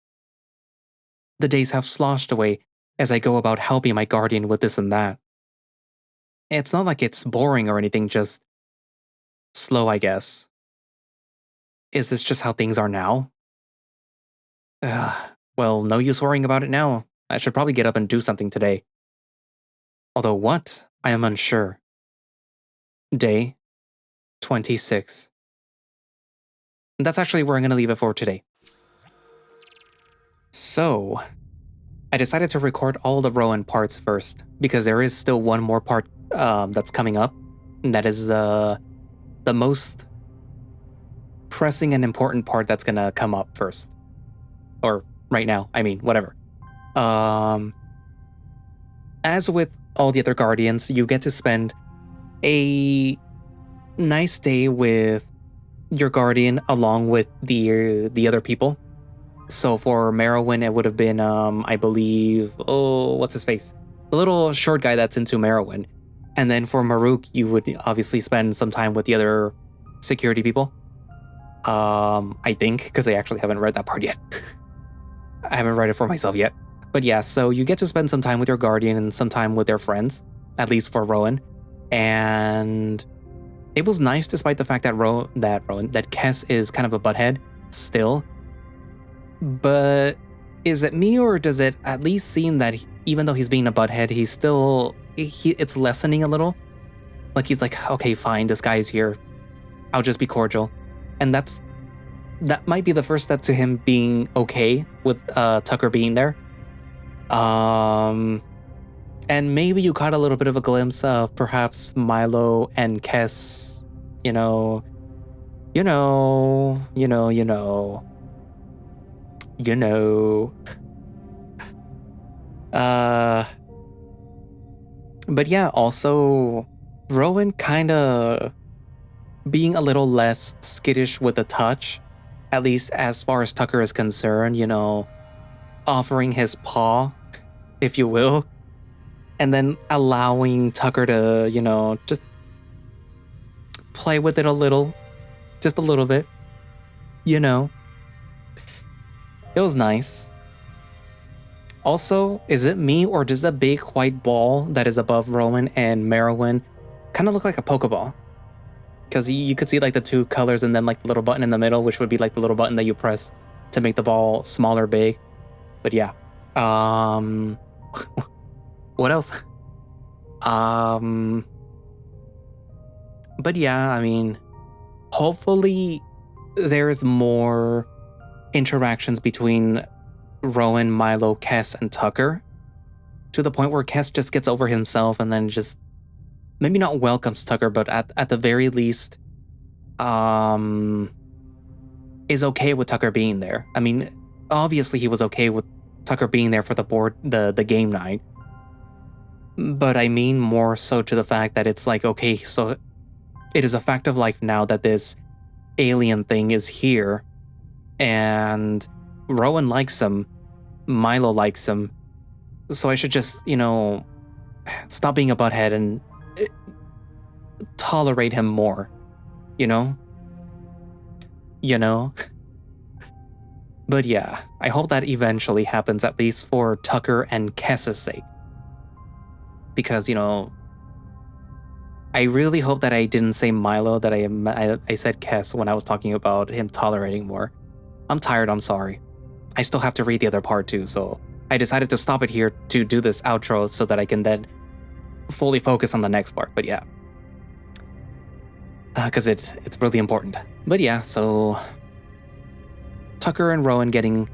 The days have sloshed away as I go about helping my guardian with this and that. It's not like it's boring or anything, just slow, I guess. Is this just how things are now? Well, no use worrying about it now. I should probably get up and do something today. Although what? I am unsure. Day 26. That's actually where I'm going to leave it for today. So, I decided to record all the Rhoun parts first, because there is still one more part that's coming up. And that is the most pressing and important part that's going to come up first. Or right now, I mean, whatever. As with all the other Guardians, you get to spend a nice day with your Guardian along with the other people. So for Merowyn, it would have been, I believe, what's his face? The little short guy that's into Merowyn. And then for Maruk, you would obviously spend some time with the other security people. I think, because I actually haven't read that part yet. I haven't read it for myself yet. But yeah, so you get to spend some time with your Guardian and some time with their friends, at least for Rhoun. And it was nice despite the fact that that Kess is kind of a butthead still. But is it me, or does it at least seem that even though he's being a butthead, he's still, it's lessening a little? Like he's like, okay, fine, this guy's here. I'll just be cordial. And that might be the first step to him being okay with Tucker being there. And maybe you caught a little bit of a glimpse of perhaps Milo and Kess, you know. But yeah, also Rhoun kinda being a little less skittish with the touch, at least as far as Tucker is concerned, offering his paw, if you will, and then allowing Tucker to, just play with it a little, just a little bit, It was nice. Also, is it me, or does the big white ball that is above Rhoun and Merowyn kind of look like a Pokeball? Because you could see like the two colors and then like the little button in the middle, which would be like the little button that you press to make the ball smaller, big. But yeah. What else? But yeah, I mean, hopefully there's more interactions between Rhoun, Milo, Kess, and Tucker. to the point where Kes just gets over himself and then just maybe not welcomes Tucker, but at the very least, is okay with Tucker being there. I mean, obviously he was okay with Tucker being there for the game night. But I mean more so to the fact that it's like, okay, so it is a fact of life now that this alien thing is here, and Rhoun likes him, Milo likes him, so I should just, stop being a butthead and tolerate him more, you know? But yeah, I hope that eventually happens, at least for Tucker and Kes's sake. Because, I really hope that I didn't say Milo, that I said Kes when I was talking about him tolerating more. I'm tired, I'm sorry. I still have to read the other part too, so I decided to stop it here to do this outro so that I can then fully focus on the next part, but yeah. Because it's really important. But yeah, so Tucker and Rhoun getting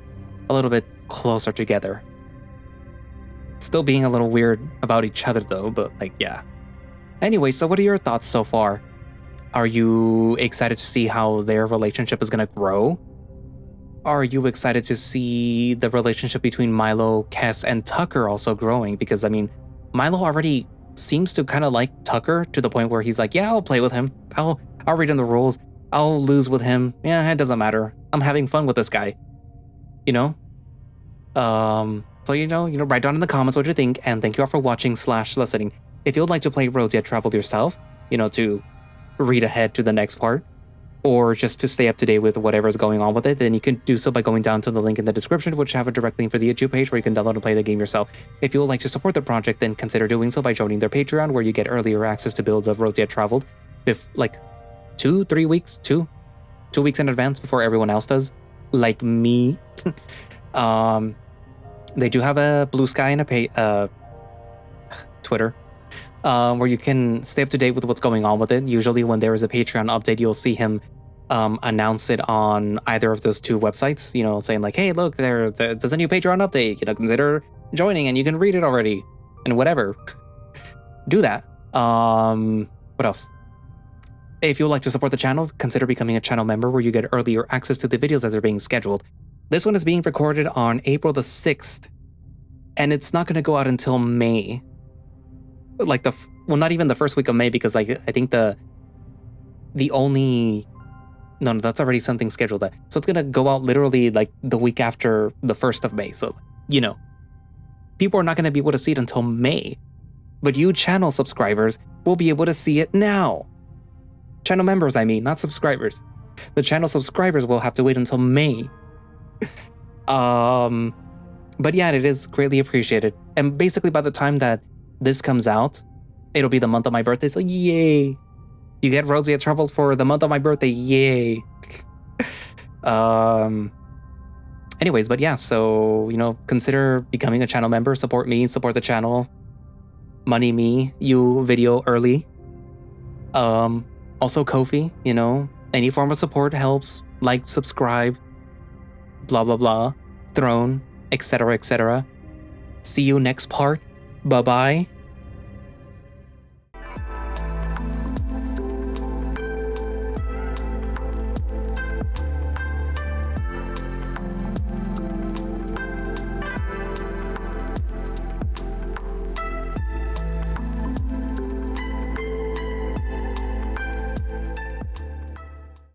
a little bit closer together. Still being a little weird about each other though, but yeah. Anyway, so what are your thoughts so far? Are you excited to see how their relationship is going to grow? Are you excited to see the relationship between Milo, Kes, and Tucker also growing? Because, I mean, Milo already seems to kind of like Tucker to the point where he's like, yeah, I'll play with him. I'll read him the rules. I'll lose with him. Yeah, it doesn't matter. I'm having fun with this guy. So, write down in the comments what you think, and thank you all for watching / listening. If you'd like to play Roads Yet Traveled yourself, to read ahead to the next part, or just to stay up to date with whatever's going on with it, then you can do so by going down to the link in the description, which have a direct link for the YouTube page where you can download and play the game yourself. If you would like to support the project, then consider doing so by joining their Patreon, where you get earlier access to builds of Roads Yet Traveled, if 2 weeks in advance before everyone else does, like me. They do have a Blue Sky and a Twitter, where you can stay up to date with what's going on with it. Usually when there is a Patreon update, you'll see him announce it on either of those two websites, saying like, hey, look, there's a new Patreon update, consider joining and you can read it already and whatever. Do that. What else? If you would like to support the channel, consider becoming a channel member where you get earlier access to the videos as they're being scheduled. This one is being recorded on April the 6th, and it's not going to go out until May. Not even the first week of May, because I think that's already something scheduled. So it's going to go out literally the week after the 1st of May. So, people are not going to be able to see it until May. But you channel subscribers will be able to see it now. Channel members, I mean, not subscribers. The channel subscribers will have to wait until May. But yeah, it is greatly appreciated. And basically by the time that this comes out, it'll be the month of my birthday, so yay. You get Roads Yet Traveled for the month of my birthday, yay. Anyways, but yeah, so, consider becoming a channel member, support me, support the channel, money me, you video early. Also Ko-fi, any form of support helps, like, subscribe, blah, blah, blah, Throne, etc., etc. See you next part. Bye-bye.